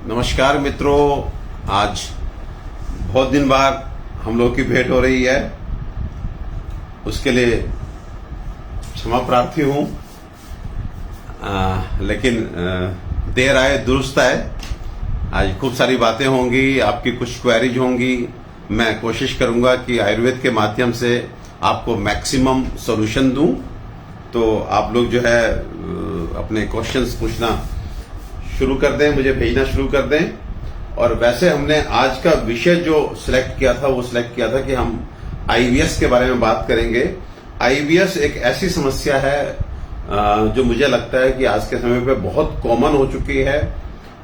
नमस्कार मित्रों, आज बहुत दिन बाद हम लोग की भेंट हो रही है, उसके लिए क्षमा प्रार्थी हूँ। लेकिन देर आए दुरुस्त आए। आज खूब सारी बातें होंगी, आपकी कुछ क्वेरीज होंगी। मैं कोशिश करूंगा कि आयुर्वेद के माध्यम से आपको मैक्सिमम सॉल्यूशन दूं। तो आप लोग जो है अपने क्वेश्चंस पूछना शुरू कर दें, मुझे भेजना शुरू कर दें। और वैसे हमने आज का विषय जो सिलेक्ट किया था वो सिलेक्ट किया था कि हम आईवीएस के बारे में बात करेंगे। आईवीएस एक ऐसी समस्या है जो मुझे लगता है कि आज के समय पे बहुत कॉमन हो चुकी है,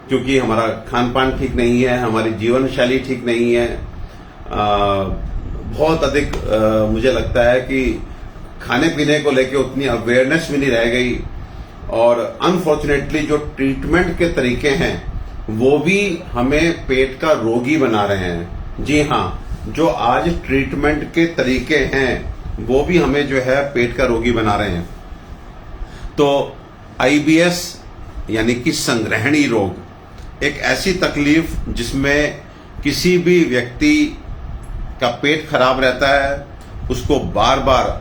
क्योंकि हमारा खान पान ठीक नहीं है, हमारी जीवन शैली ठीक नहीं है। बहुत अधिक मुझे लगता है कि खाने पीने को लेके उतनी अवेयरनेस भी नहीं रह गई, और अनफॉर्चुनेटली जो ट्रीटमेंट के तरीके हैं वो भी हमें पेट का रोगी बना रहे हैं। जी हाँ, जो आज ट्रीटमेंट के तरीके हैं वो भी हमें जो है पेट का रोगी बना रहे हैं। तो आईबीएस यानी कि संग्रहणी रोग एक ऐसी तकलीफ जिसमें किसी भी व्यक्ति का पेट खराब रहता है, उसको बार बार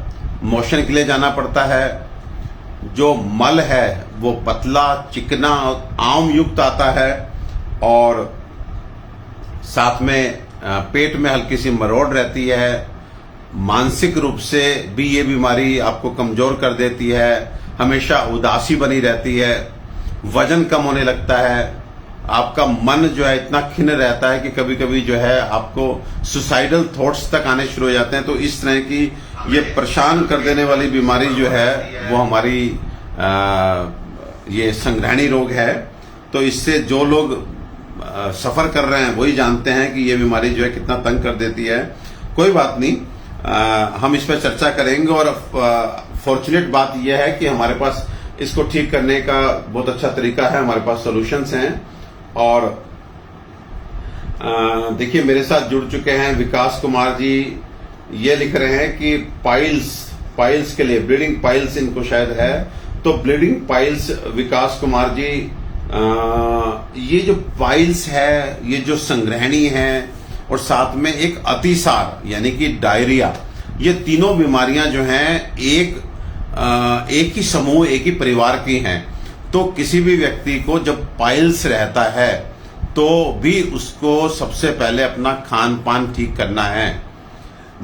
मोशन के लिए जाना पड़ता है, जो मल है वो पतला चिकना आम युक्त आता है, और साथ में पेट में हल्की सी मरोड़ रहती है। मानसिक रूप से भी ये बीमारी आपको कमजोर कर देती है, हमेशा उदासी बनी रहती है, वजन कम होने लगता है, आपका मन जो है इतना खिन्न रहता है कि कभी कभी जो है आपको सुसाइडल थॉट्स तक आने शुरू हो जाते हैं। तो इस तरह की ये परेशान कर देने वाली बीमारी जो है वो हमारी ये संग्रहणी रोग है। तो इससे जो लोग सफर कर रहे हैं वही जानते हैं कि ये बीमारी जो है कितना तंग कर देती है। कोई बात नहीं, हम इस पर चर्चा करेंगे। और फॉर्चुनेट बात यह है कि हमारे पास इसको ठीक करने का बहुत अच्छा तरीका है, हमारे पास सॉल्यूशंस हैं। और देखिए, मेरे साथ जुड़ चुके हैं विकास कुमार जी। ये लिख रहे हैं कि पाइल्स के लिए, ब्लीडिंग पाइल्स इनको शायद है। तो ब्लीडिंग पाइल्स विकास कुमार जी, ये जो पाइल्स है, ये जो संग्रहणी है, और साथ में एक अतिसार यानी कि डायरिया, ये तीनों बीमारियां जो हैं एक ही समूह, एक ही परिवार की हैं। तो किसी भी व्यक्ति को जब पाइल्स रहता है तो भी उसको सबसे पहले अपना खान पान ठीक करना है।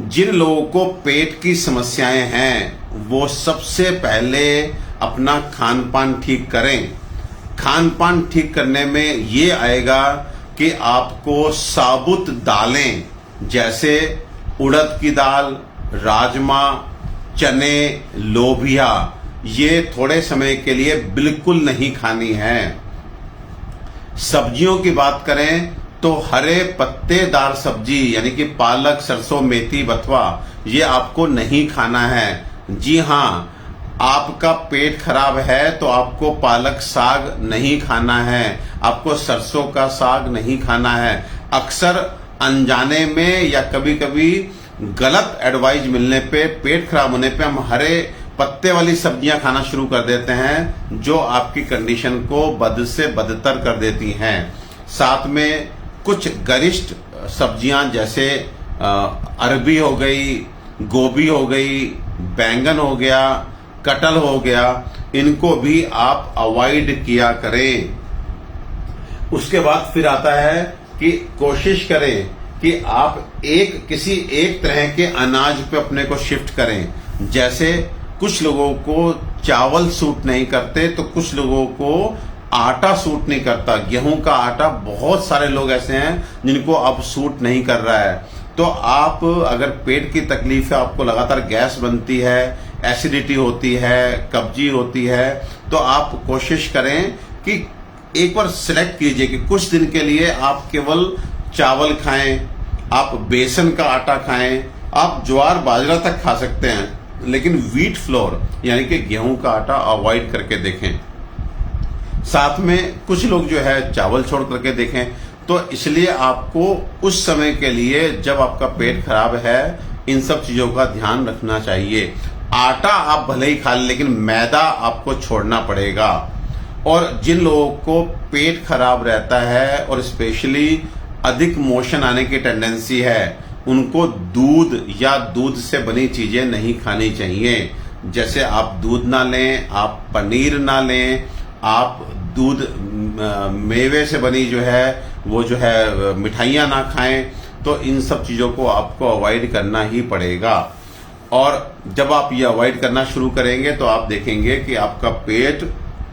जिन लोगों को पेट की समस्याएं हैं वो सबसे पहले अपना खान पान ठीक करें। खान पान ठीक करने में ये आएगा कि आपको साबुत दालें जैसे उड़द की दाल, राजमा, चने, लोबिया, ये थोड़े समय के लिए बिल्कुल नहीं खानी है। सब्जियों की बात करें तो हरे पत्तेदार सब्जी यानी कि पालक, सरसों, मेथी, बथुआ, ये आपको नहीं खाना है। जी हाँ, आपका पेट खराब है तो आपको पालक साग नहीं खाना है, आपको सरसों का साग नहीं खाना है। अक्सर अनजाने में या कभी कभी गलत एडवाइस मिलने पे, पेट खराब होने पे हम हरे पत्ते वाली सब्जियां खाना शुरू कर देते हैं, जो आपकी कंडीशन को बद से बदतर कर देती हैं। साथ में कुछ गरिष्ठ सब्जियां जैसे अरबी हो गई, गोभी हो गई, बैंगन हो गया, कटहल हो गया, इनको भी आप अवॉइड किया करें। उसके बाद फिर आता है कि कोशिश करें कि आप किसी एक तरह के अनाज पे अपने को शिफ्ट करें। जैसे कुछ लोगों को चावल सूट नहीं करते, तो कुछ लोगों को आटा सूट नहीं करता। गेहूं का आटा, बहुत सारे लोग ऐसे हैं जिनको अब सूट नहीं कर रहा है। तो आप अगर पेट की तकलीफ है, आपको लगातार गैस बनती है, एसिडिटी होती है, कब्जी होती है, तो आप कोशिश करें कि एक बार सिलेक्ट कीजिए कि कुछ दिन के लिए आप केवल चावल खाएं, आप बेसन का आटा खाएं, आप ज्वार बाजरा तक खा सकते हैं, लेकिन व्हीट फ्लोर यानी कि गेहूं का आटा अवॉइड करके देखें। साथ में कुछ लोग जो है चावल छोड़ करके देखें। तो इसलिए आपको उस समय के लिए जब आपका पेट खराब है, इन सब चीजों का ध्यान रखना चाहिए। आटा आप भले ही खा लें, लेकिन मैदा आपको छोड़ना पड़ेगा। और जिन लोगों को पेट खराब रहता है और स्पेशली अधिक मोशन आने की टेंडेंसी है, उनको दूध या दूध से बनी चीजें नहीं खानी चाहिए। जैसे आप दूध ना लें, आप पनीर ना लें, आप दूध मेवे से बनी जो है वो जो है मिठाइयाँ ना खाएं। तो इन सब चीज़ों को आपको अवॉइड करना ही पड़ेगा। और जब आप ये अवॉइड करना शुरू करेंगे तो आप देखेंगे कि आपका पेट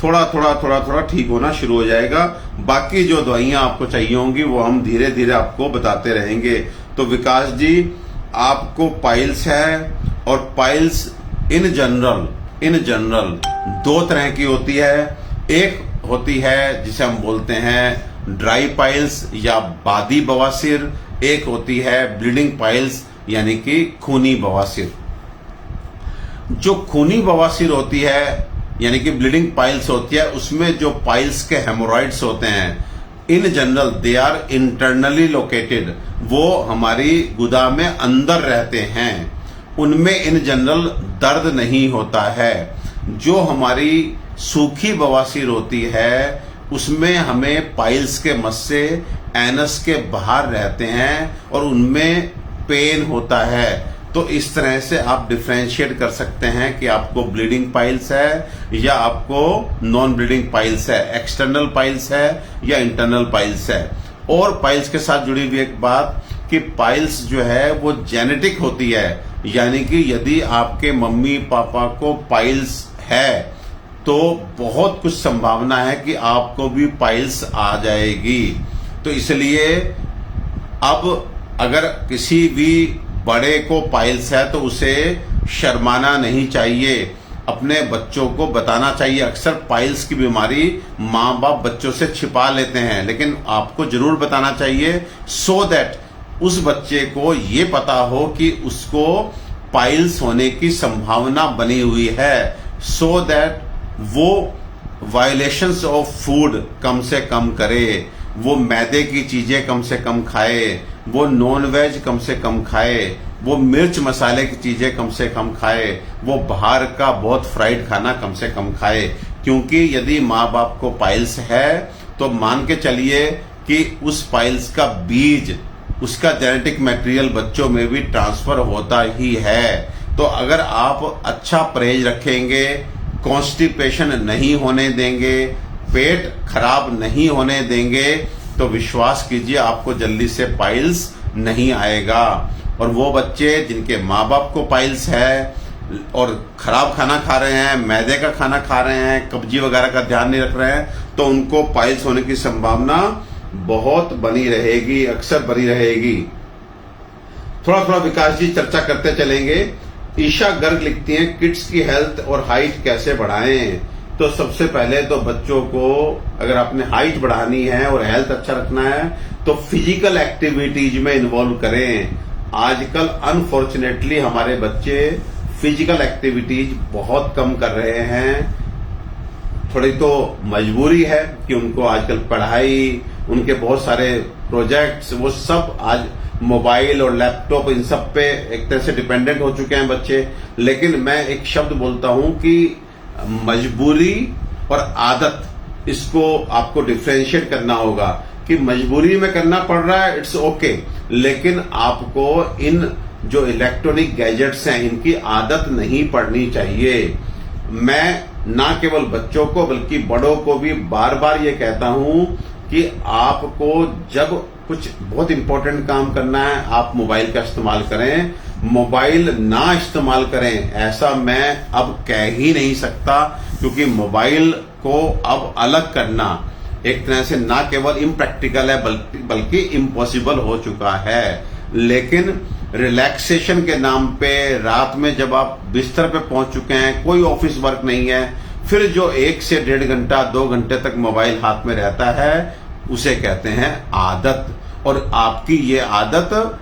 थोड़ा थोड़ा ठीक होना शुरू हो जाएगा। बाकी जो दवाइयाँ आपको चाहिए होंगी वो हम धीरे धीरे आपको बताते रहेंगे। तो विकास जी, आपको पाइल्स है, और पाइल्स इन जनरल दो तरह की होती है। एक होती है जिसे हम बोलते हैं ड्राई पाइल्स या बादी बवासीर, एक होती है ब्लीडिंग पाइल्स यानी कि खूनी बवासीर। जो खूनी बवासीर होती है यानी कि ब्लीडिंग पाइल्स होती है, उसमें जो पाइल्स के हेमोरॉइड्स होते हैं, in general they are internally located, वो हमारी गुदा में अंदर रहते हैं। उनमें इन जनरल दर्द नहीं होता है। जो हमारी सूखी बवासीर होती है उसमें हमें पाइल्स के मस्से एनस के बाहर रहते हैं और उनमें पेन होता है। तो इस तरह से आप डिफरेंशिएट कर सकते हैं कि आपको ब्लीडिंग पाइल्स है या आपको नॉन ब्लीडिंग पाइल्स है, एक्सटर्नल पाइल्स है या इंटरनल पाइल्स है। और पाइल्स के साथ जुड़ी हुई एक बात कि पाइल्स जो है वो जेनेटिक होती है, यानी कि यदि आपके मम्मी पापा को पाइल्स है तो बहुत कुछ संभावना है कि आपको भी पाइल्स आ जाएगी। तो इसलिए अब अगर किसी भी बड़े को पाइल्स है तो उसे शर्माना नहीं चाहिए, अपने बच्चों को बताना चाहिए। अक्सर पाइल्स की बीमारी माँ बाप बच्चों से छिपा लेते हैं, लेकिन आपको जरूर बताना चाहिए सो दैट उस बच्चे को ये पता हो कि उसको पाइल्स होने की संभावना बनी हुई है, सो दैट वो वायलेशंस ऑफ फूड कम से कम करे, वो मैदे की चीजें कम से कम खाए, वो नॉन वेज कम से कम खाए, वो मिर्च मसाले की चीजें कम से कम खाए, वो बाहर का बहुत फ्राइड खाना कम से कम खाए। क्योंकि यदि माँ बाप को पाइल्स है तो मान के चलिए कि उस पाइल्स का बीज, उसका जेनेटिक मटेरियल बच्चों में भी ट्रांसफर होता ही है। तो अगर आप अच्छा परहेज रखेंगे, कॉन्स्टिपेशन नहीं होने देंगे, पेट खराब नहीं होने देंगे, तो विश्वास कीजिए आपको जल्दी से पाइल्स नहीं आएगा। और वो बच्चे जिनके माँ बाप को पाइल्स है और खराब खाना खा रहे हैं, मैदे का खाना खा रहे हैं, कब्जी वगैरह का ध्यान नहीं रख रहे हैं, तो उनको पाइल्स होने की संभावना बहुत बनी रहेगी, अक्सर बनी रहेगी। थोड़ा थोड़ा विकास जी चर्चा करते चलेंगे। ईशा गर्ग लिखती हैं, किड्स की हेल्थ और हाइट कैसे बढ़ाएं? तो सबसे पहले तो बच्चों को अगर आपने हाइट बढ़ानी है और हेल्थ अच्छा रखना है तो फिजिकल एक्टिविटीज में इन्वॉल्व करें। आजकल अनफॉर्चुनेटली हमारे बच्चे फिजिकल एक्टिविटीज बहुत कम कर रहे हैं। थोड़ी तो मजबूरी है कि उनको आजकल पढ़ाई, उनके बहुत सारे प्रोजेक्ट्स, वो सब आज मोबाइल और लैपटॉप इन सब पे एक तरह से डिपेंडेंट हो चुके हैं बच्चे। लेकिन मैं एक शब्द बोलता हूं कि मजबूरी और आदत, इसको आपको डिफरेंशिएट करना होगा कि मजबूरी में करना पड़ रहा है, इट्स ओके, लेकिन आपको इन जो इलेक्ट्रॉनिक गैजेट्स हैं इनकी आदत नहीं पड़नी चाहिए। मैं ना केवल बच्चों को बल्कि बड़ों को भी बार बार ये कहता हूं कि आपको जब कुछ बहुत इंपॉर्टेंट काम करना है आप मोबाइल का इस्तेमाल करें, मोबाइल ना इस्तेमाल करें, ऐसा मैं अब कह ही नहीं सकता। क्योंकि मोबाइल को अब अलग करना एक तरह से ना केवल इम्प्रैक्टिकल है बल्कि इम्पॉसिबल हो चुका है। लेकिन रिलैक्सेशन के नाम पे रात में जब आप बिस्तर पे पहुंच चुके हैं, कोई ऑफिस वर्क नहीं है, फिर जो 1 से 1.5 घंटा 2 घंटे तक मोबाइल हाथ में रहता है उसे कहते हैं आदत। और आपकी ये आदत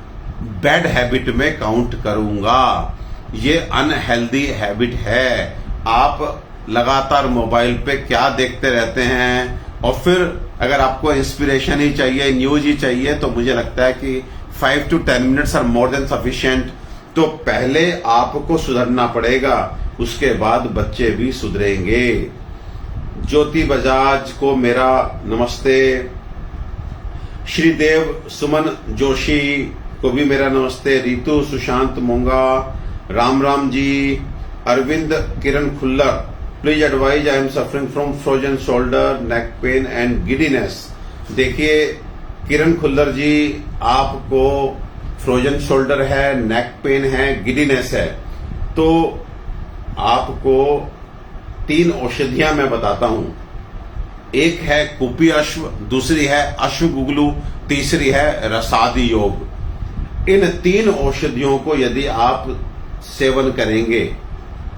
बैड हैबिट में काउंट करूंगा, ये अनहेल्दी हैबिट है। आप लगातार मोबाइल पे क्या देखते रहते हैं, और फिर अगर आपको इंस्पिरेशन ही चाहिए, न्यूज ही चाहिए, तो मुझे लगता है कि 5 to 10 minutes are more than sufficient. तो पहले आपको सुधरना पड़ेगा, उसके बाद बच्चे भी सुधरेंगे। ज्योति बजाज को मेरा नमस्ते, श्रीदेव सुमन जोशी को भी मेरा नमस्ते, Ritu Sushant Monga, Ram Ram ji, Arvind Kiran Khullar, please advise I am suffering from frozen shoulder, neck pain and giddiness. देखिए किरण खुल्लर जी, आपको फ्रोजन शोल्डर है, नेक पेन है, गिडीनेस है, तो आपको 3 औषधियां मैं बताता हूं। एक है कुपी अश्व, दूसरी है अश्व गुगलू, तीसरी है रसादी योग। इन 3 औषधियों को यदि आप सेवन करेंगे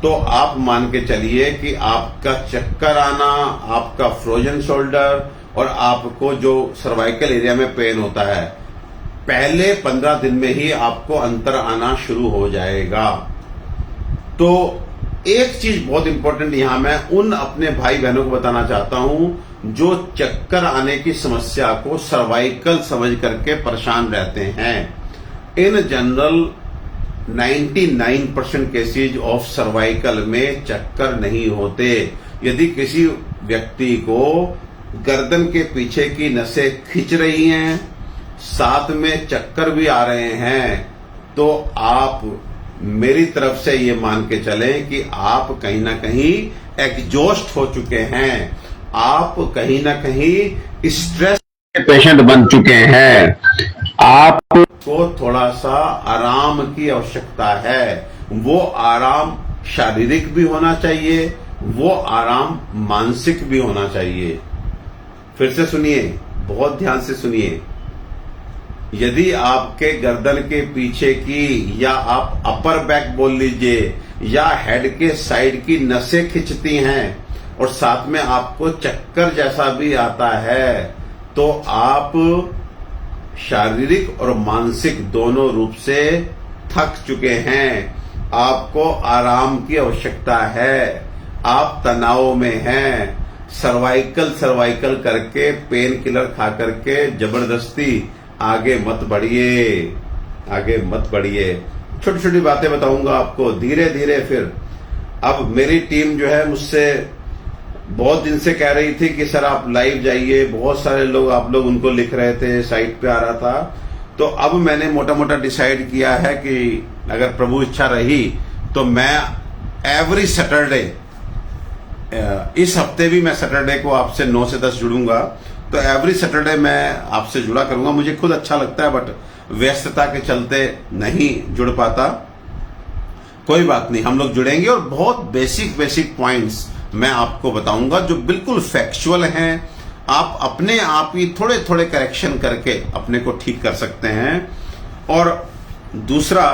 तो आप मान के चलिए कि आपका चक्कर आना, आपका फ्रोजन शोल्डर और आपको जो सर्वाइकल एरिया में पेन होता है, पहले 15 दिन में ही आपको अंतर आना शुरू हो जाएगा। तो एक चीज बहुत इंपॉर्टेंट यहां मैं उन अपने भाई बहनों को बताना चाहता हूं जो चक्कर आने की समस्या को सर्वाइकल समझ करके परेशान रहते हैं। In general 99% cases of cervical में चक्कर नहीं होते। यदि किसी व्यक्ति को गर्दन के पीछे की नसें खिंच रही हैं, साथ में चक्कर भी आ रहे हैं, तो आप मेरी तरफ से ये मान के चलें कि आप कहीं ना कहीं एग्जॉस्ट हो चुके हैं, आप कहीं ना कहीं स्ट्रेस के पेशेंट बन चुके हैं, आपको थोड़ा सा आराम की आवश्यकता है। वो आराम शारीरिक भी होना चाहिए, वो आराम मानसिक भी होना चाहिए। फिर से सुनिए, बहुत ध्यान से सुनिए। यदि आपके गर्दन के पीछे की, या आप अपर बैक बोल लीजिए, या हेड के साइड की नसें खिंचती हैं और साथ में आपको चक्कर जैसा भी आता है, तो आप शारीरिक और मानसिक दोनों रूप से थक चुके हैं। आपको आराम की आवश्यकता है, आप तनाव में हैं। सर्वाइकल करके पेन किलर खा करके जबरदस्ती आगे मत बढ़िए, आगे मत बढ़िए। छोटी छोटी बातें बताऊंगा आपको धीरे धीरे। फिर अब मेरी टीम जो है मुझसे बहुत दिन से कह रही थी कि सर आप लाइव जाइए, बहुत सारे लोग आप लोग उनको लिख रहे थे, साइट पे आ रहा था। तो अब मैंने मोटा मोटा डिसाइड किया है कि अगर प्रभु इच्छा रही तो मैं एवरी सैटरडे, इस हफ्ते भी मैं सैटरडे को आपसे 9 से 10 जुड़ूंगा, तो एवरी सैटरडे मैं आपसे जुड़ा करूंगा। मुझे खुद अच्छा लगता है, बट व्यस्तता के चलते नहीं जुड़ पाता। कोई बात नहीं, हम लोग जुड़ेंगे और बहुत बेसिक पॉइंट्स मैं आपको बताऊंगा जो बिल्कुल फैक्चुअल हैं। आप अपने आप ही थोड़े थोड़े करेक्शन करके अपने को ठीक कर सकते हैं। और दूसरा,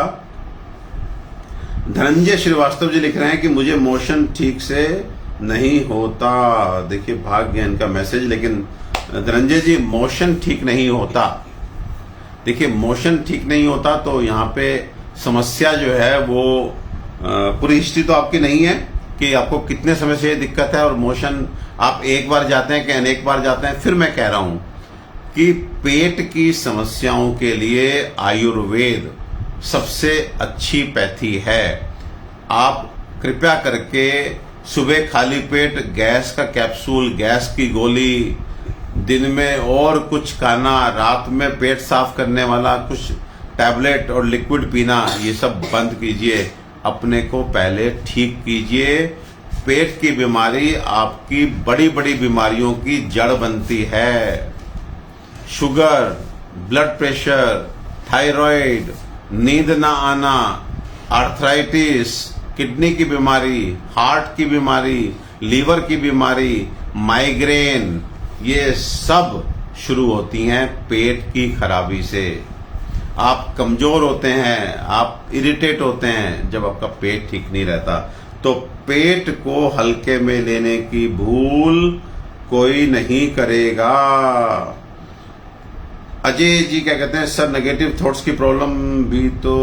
धनंजय श्रीवास्तव जी लिख रहे हैं कि मुझे मोशन ठीक से नहीं होता। देखिए भाग गया इनका मैसेज, लेकिन धनंजय जी मोशन ठीक नहीं होता। देखिए मोशन ठीक नहीं होता तो यहाँ पे समस्या जो है वो पूरी हिस्ट्री तो आपकी नहीं है कि आपको कितने समय से ये दिक्कत है और मोशन आप एक बार जाते हैं कि अनेक बार जाते हैं। फिर मैं कह रहा हूं कि पेट की समस्याओं के लिए आयुर्वेद सबसे अच्छी पैथी है। आप कृपया करके सुबह खाली पेट गैस का कैप्सूल, गैस की गोली, दिन में और कुछ खाना, रात में पेट साफ करने वाला कुछ टैबलेट और लिक्विड पीना, ये सब बंद कीजिए। अपने को पहले ठीक कीजिए। पेट की बीमारी आपकी बड़ी बड़ी बीमारियों की जड़ बनती है। शुगर, ब्लड प्रेशर, थायराइड, नींद ना आना, आर्थराइटिस, किडनी की बीमारी, हार्ट की बीमारी, लीवर की बीमारी, माइग्रेन, ये सब शुरू होती हैं पेट की खराबी से। आप कमजोर होते हैं, आप इरिटेट होते हैं जब आपका पेट ठीक नहीं रहता। तो पेट को हल्के में लेने की भूल कोई नहीं करेगा। अजय जी क्या कहते हैं, सर नेगेटिव थॉट्स की प्रॉब्लम भी तो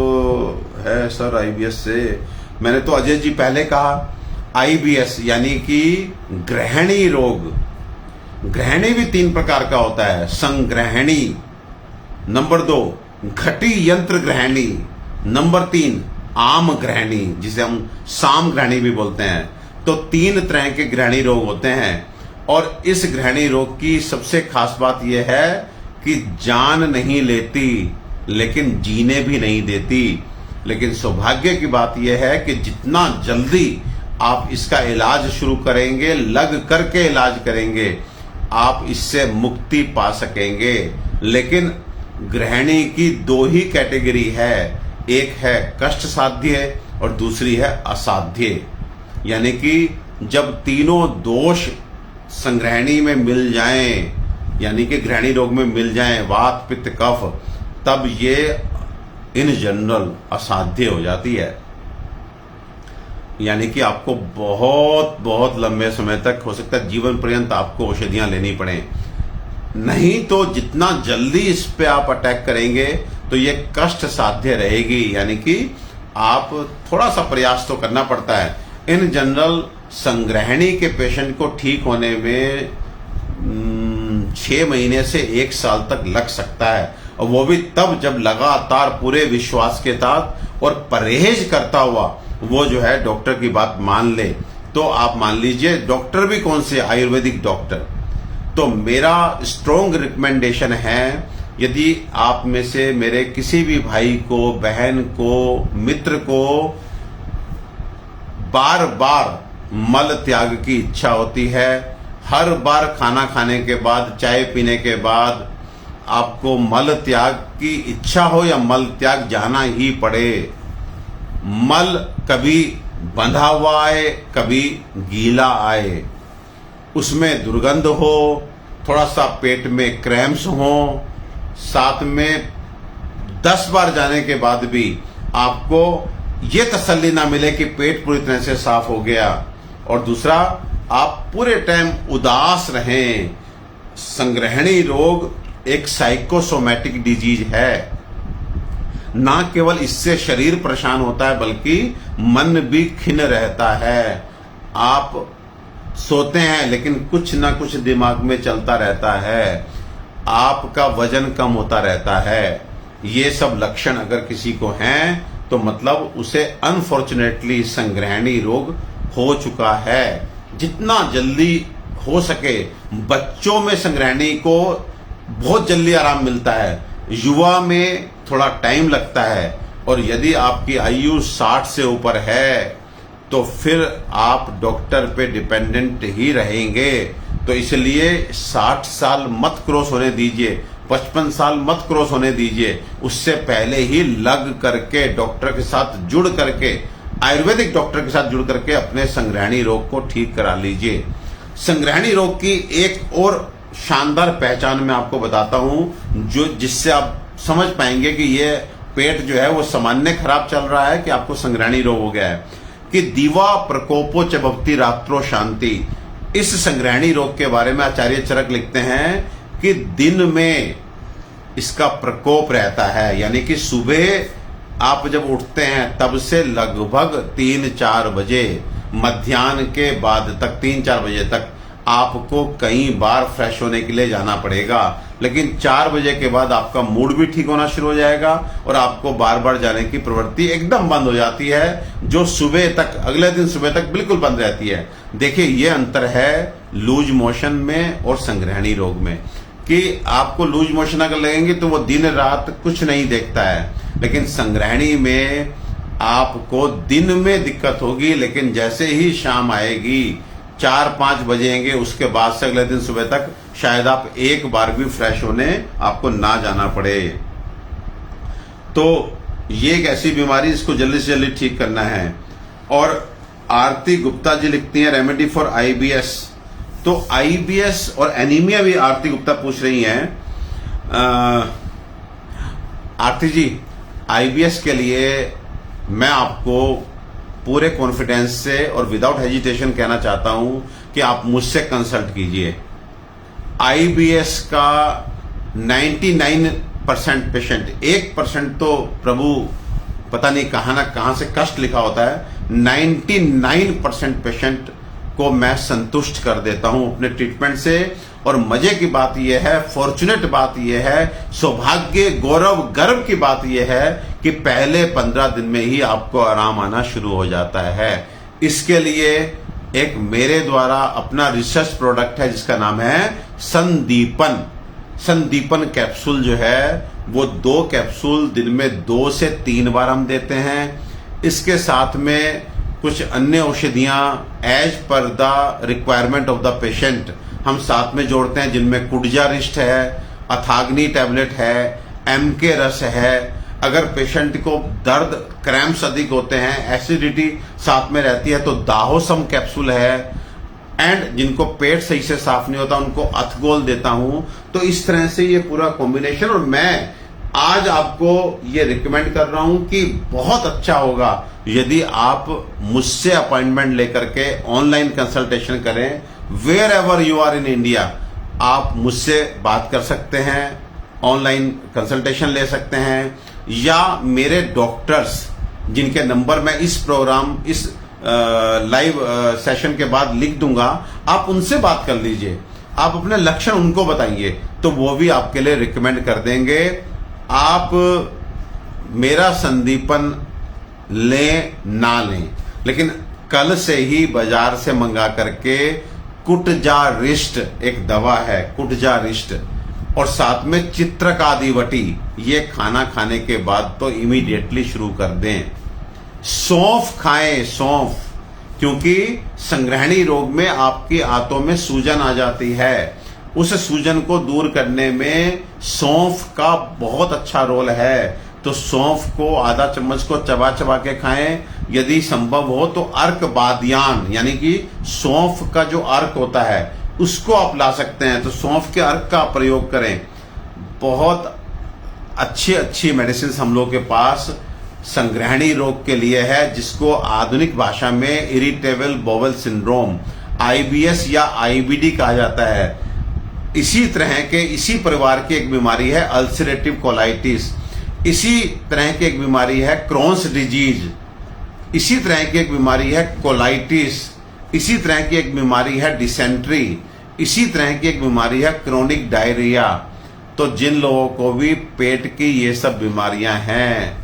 है सर आईबीएस से। मैंने तो अजय जी पहले कहा आईबीएस यानी कि ग्रहणी रोग। ग्रहणी भी 3 प्रकार का होता है, संग्रहणी, नंबर 2 घटी यंत्र ग्रहणी, नंबर 3 आम ग्रहणी, जिसे हम साम ग्रहणी भी बोलते हैं। तो 3 तरह के ग्रहणी रोग होते हैं। और इस गृहिणी रोग की सबसे खास बात यह है कि जान नहीं लेती लेकिन जीने भी नहीं देती। लेकिन सौभाग्य की बात यह है कि जितना जल्दी आप इसका इलाज शुरू करेंगे, लग करके इलाज करेंगे, आप इससे मुक्ति पा सकेंगे। लेकिन गृहिणी की दो ही कैटेगरी है, एक है कष्ट साध्य और दूसरी है असाध्य। यानी कि जब तीनों दोष संगृहिणी में मिल जाएं, यानी कि गृहिणी रोग में मिल जाएं, वात पित्त कफ, तब ये इन जनरल असाध्य हो जाती है। यानी कि आपको बहुत बहुत लंबे समय तक, हो सकता है जीवन पर्यंत, आपको औषधियां लेनी पड़े। नहीं तो जितना जल्दी इस पे आप अटैक करेंगे तो ये कष्ट साध्य रहेगी। यानी कि आप थोड़ा सा प्रयास तो करना पड़ता है। इन जनरल संगृहिणी के पेशेंट को ठीक होने में 6 महीने से 1 साल तक लग सकता है, और वो भी तब जब लगातार पूरे विश्वास के साथ और परहेज करता हुआ वो जो है डॉक्टर की बात मान ले। तो आप मान लीजिए, डॉक्टर भी कौन से, आयुर्वेदिक डॉक्टर। तो मेरा स्ट्रॉन्ग रिकमेंडेशन है, यदि आप में से मेरे किसी भी भाई को, बहन को, मित्र को बार बार मल त्याग की इच्छा होती है, हर बार खाना खाने के बाद, चाय पीने के बाद आपको मल त्याग की इच्छा हो या मल त्याग जाना ही पड़े, मल कभी बंधा हुआ आए, कभी गीला आए, उसमें दुर्गंध हो, थोड़ा सा पेट में क्रैम्प्स हो, साथ में 10 बार जाने के बाद भी आपको ये तसल्ली ना मिले कि पेट पूरी तरह से साफ हो गया, और दूसरा आप पूरे टाइम उदास रहें। संगृहिणी रोग एक साइकोसोमैटिक डिजीज है। ना केवल इससे शरीर परेशान होता है बल्कि मन भी खिन्न रहता है। आप सोते हैं लेकिन कुछ ना कुछ दिमाग में चलता रहता है, आपका वजन कम होता रहता है। ये सब लक्षण अगर किसी को हैं तो मतलब उसे अनफॉर्चुनेटली संगृहिणी रोग हो चुका है। जितना जल्दी हो सके, बच्चों में संगृहिणी को बहुत जल्दी आराम मिलता है, युवा में थोड़ा टाइम लगता है, और यदि आपकी आयु 60 से ऊपर है तो फिर आप डॉक्टर पे डिपेंडेंट ही रहेंगे। तो इसलिए 60 साल मत क्रॉस होने दीजिए, 55 साल मत क्रॉस होने दीजिए। उससे पहले ही लग करके डॉक्टर के साथ जुड़ करके, आयुर्वेदिक डॉक्टर के साथ जुड़ करके अपने संगृहिणी रोग को ठीक करा लीजिए। संगृहिणी रोग की एक और शानदार पहचान मैं आपको बताता हूं, जो जिससे आप समझ पाएंगे कि ये पेट जो है वो सामान्य खराब चल रहा है कि आपको संगृहिणी रोग हो गया है, कि दीवा प्रकोपो च भवति रात्रो शांति। इस संगृहिणी रोग के बारे में आचार्य चरक लिखते हैं कि दिन में इसका प्रकोप रहता है, यानी कि सुबह आप जब उठते हैं तब से लगभग 3-4 बजे, मध्याह्न के बाद तक 3-4 बजे तक आपको कई बार फ्रेश होने के लिए जाना पड़ेगा। लेकिन 4 बजे के बाद आपका मूड भी ठीक होना शुरू हो जाएगा और आपको बार बार जाने की प्रवृत्ति एकदम बंद हो जाती है, जो सुबह तक, अगले दिन सुबह तक बिल्कुल बंद रहती है। देखिए, ये अंतर है लूज मोशन में और संगृहिणी रोग में, कि आपको लूज मोशन अगर लगेंगे तो वो दिन रात कुछ नहीं देखता है, लेकिन संगृहिणी में आपको दिन में दिक्कत होगी, लेकिन जैसे ही शाम आएगी, 4-5 बजेंगे, उसके बाद से अगले दिन सुबह तक शायद आप एक बार भी फ्रेश होने आपको ना जाना पड़े। तो ये एक ऐसी बीमारी, इसको जल्दी से जल्दी ठीक करना है। और आरती गुप्ता जी लिखती हैं रेमेडी फॉर आईबीएस। तो आईबीएस और एनीमिया भी आरती गुप्ता पूछ रही हैं। आरती जी, आईबीएस के लिए मैं आपको पूरे कॉन्फिडेंस से और विदाउट हेजिटेशन कहना चाहता हूं कि आप मुझसे कंसल्ट कीजिए। आईबीएस का 99% पेशेंट, 1% तो प्रभु पता नहीं कहां ना कहां से कष्ट लिखा होता है, 99% पेशेंट को मैं संतुष्ट कर देता हूं अपने ट्रीटमेंट से। और मजे की बात यह है, फॉर्चुनेट बात यह है, सौभाग्य, गौरव, गर्व की बात यह है कि पहले 15 दिन में ही आपको आराम आना शुरू हो जाता है। इसके लिए एक मेरे द्वारा अपना रिसर्च प्रोडक्ट है जिसका नाम है संदीपन। संदीपन कैप्सूल जो है वो 2 कैप्सूल दिन में 2 से 3 बार हम देते हैं। इसके साथ में कुछ अन्य औषधियां as per the requirement of the patient हम साथ में जोड़ते हैं, जिनमें कुडजा रिस्ट है, अथाग्नि टैबलेट है, एमके रस है। अगर पेशेंट को दर्द क्रैम्प्स अधिक होते हैं, एसिडिटी साथ में रहती है तो दाहोसम कैप्सूल है, एंड जिनको पेट सही से साफ नहीं होता उनको अथगोल देता हूं। तो इस तरह से ये पूरा कॉम्बिनेशन, और मैं आज आपको ये रिकमेंड कर रहा हूं कि बहुत अच्छा होगा यदि आप मुझसे अपॉइंटमेंट लेकर के ऑनलाइन कंसल्टेशन करें। Wherever you are in India आप मुझसे बात कर सकते हैं, ऑनलाइन कंसल्टेशन ले सकते हैं, या मेरे डॉक्टर्स जिनके नंबर मैं इस प्रोग्राम इस लाइव सेशन के बाद लिख दूंगा, आप उनसे बात कर लीजिए। आप अपने लक्षण उनको बताइए तो वो भी आपके लिए रिकमेंड कर देंगे। आप मेरा संदीपन लें ना लें, लेकिन कल से ही बाजार से मंगा करके कुटजा रिस्ट एक दवा है, कुटजा रिस्ट, और साथ में चित्रकादिवटी, ये खाना खाने के बाद तो इमीडिएटली शुरू कर दें। सौंफ खाएं, सौंफ, क्योंकि संग्रहणी रोग में आपकी आंतों में सूजन आ जाती है। उस सूजन को दूर करने में सौंफ का बहुत अच्छा रोल है। तो सौंफ को आधा चम्मच को चबा चबा के खाएं। यदि संभव हो तो अर्क बादियान, यानी कि सौंफ का जो अर्क होता है उसको आप ला सकते हैं, तो सौंफ के अर्क का प्रयोग करें। बहुत अच्छी अच्छी मेडिसिन हम लोग के पास संग्रहणी रोग के लिए है, जिसको आधुनिक भाषा में इरिटेबल बाउल सिंड्रोम, आईबीएस या आईबीडी कहा जाता है। इसी तरह के इसी परिवार की एक बीमारी है अल्सरेटिव कोलाइटिस, इसी तरह की एक बीमारी है क्रोन्स डिजीज, इसी तरह की एक बीमारी है कोलाइटिस, इसी तरह की एक बीमारी है डिसेंट्री, इसी तरह की एक बीमारी है क्रोनिक डायरिया। तो जिन लोगों को भी पेट की ये सब बीमारियां हैं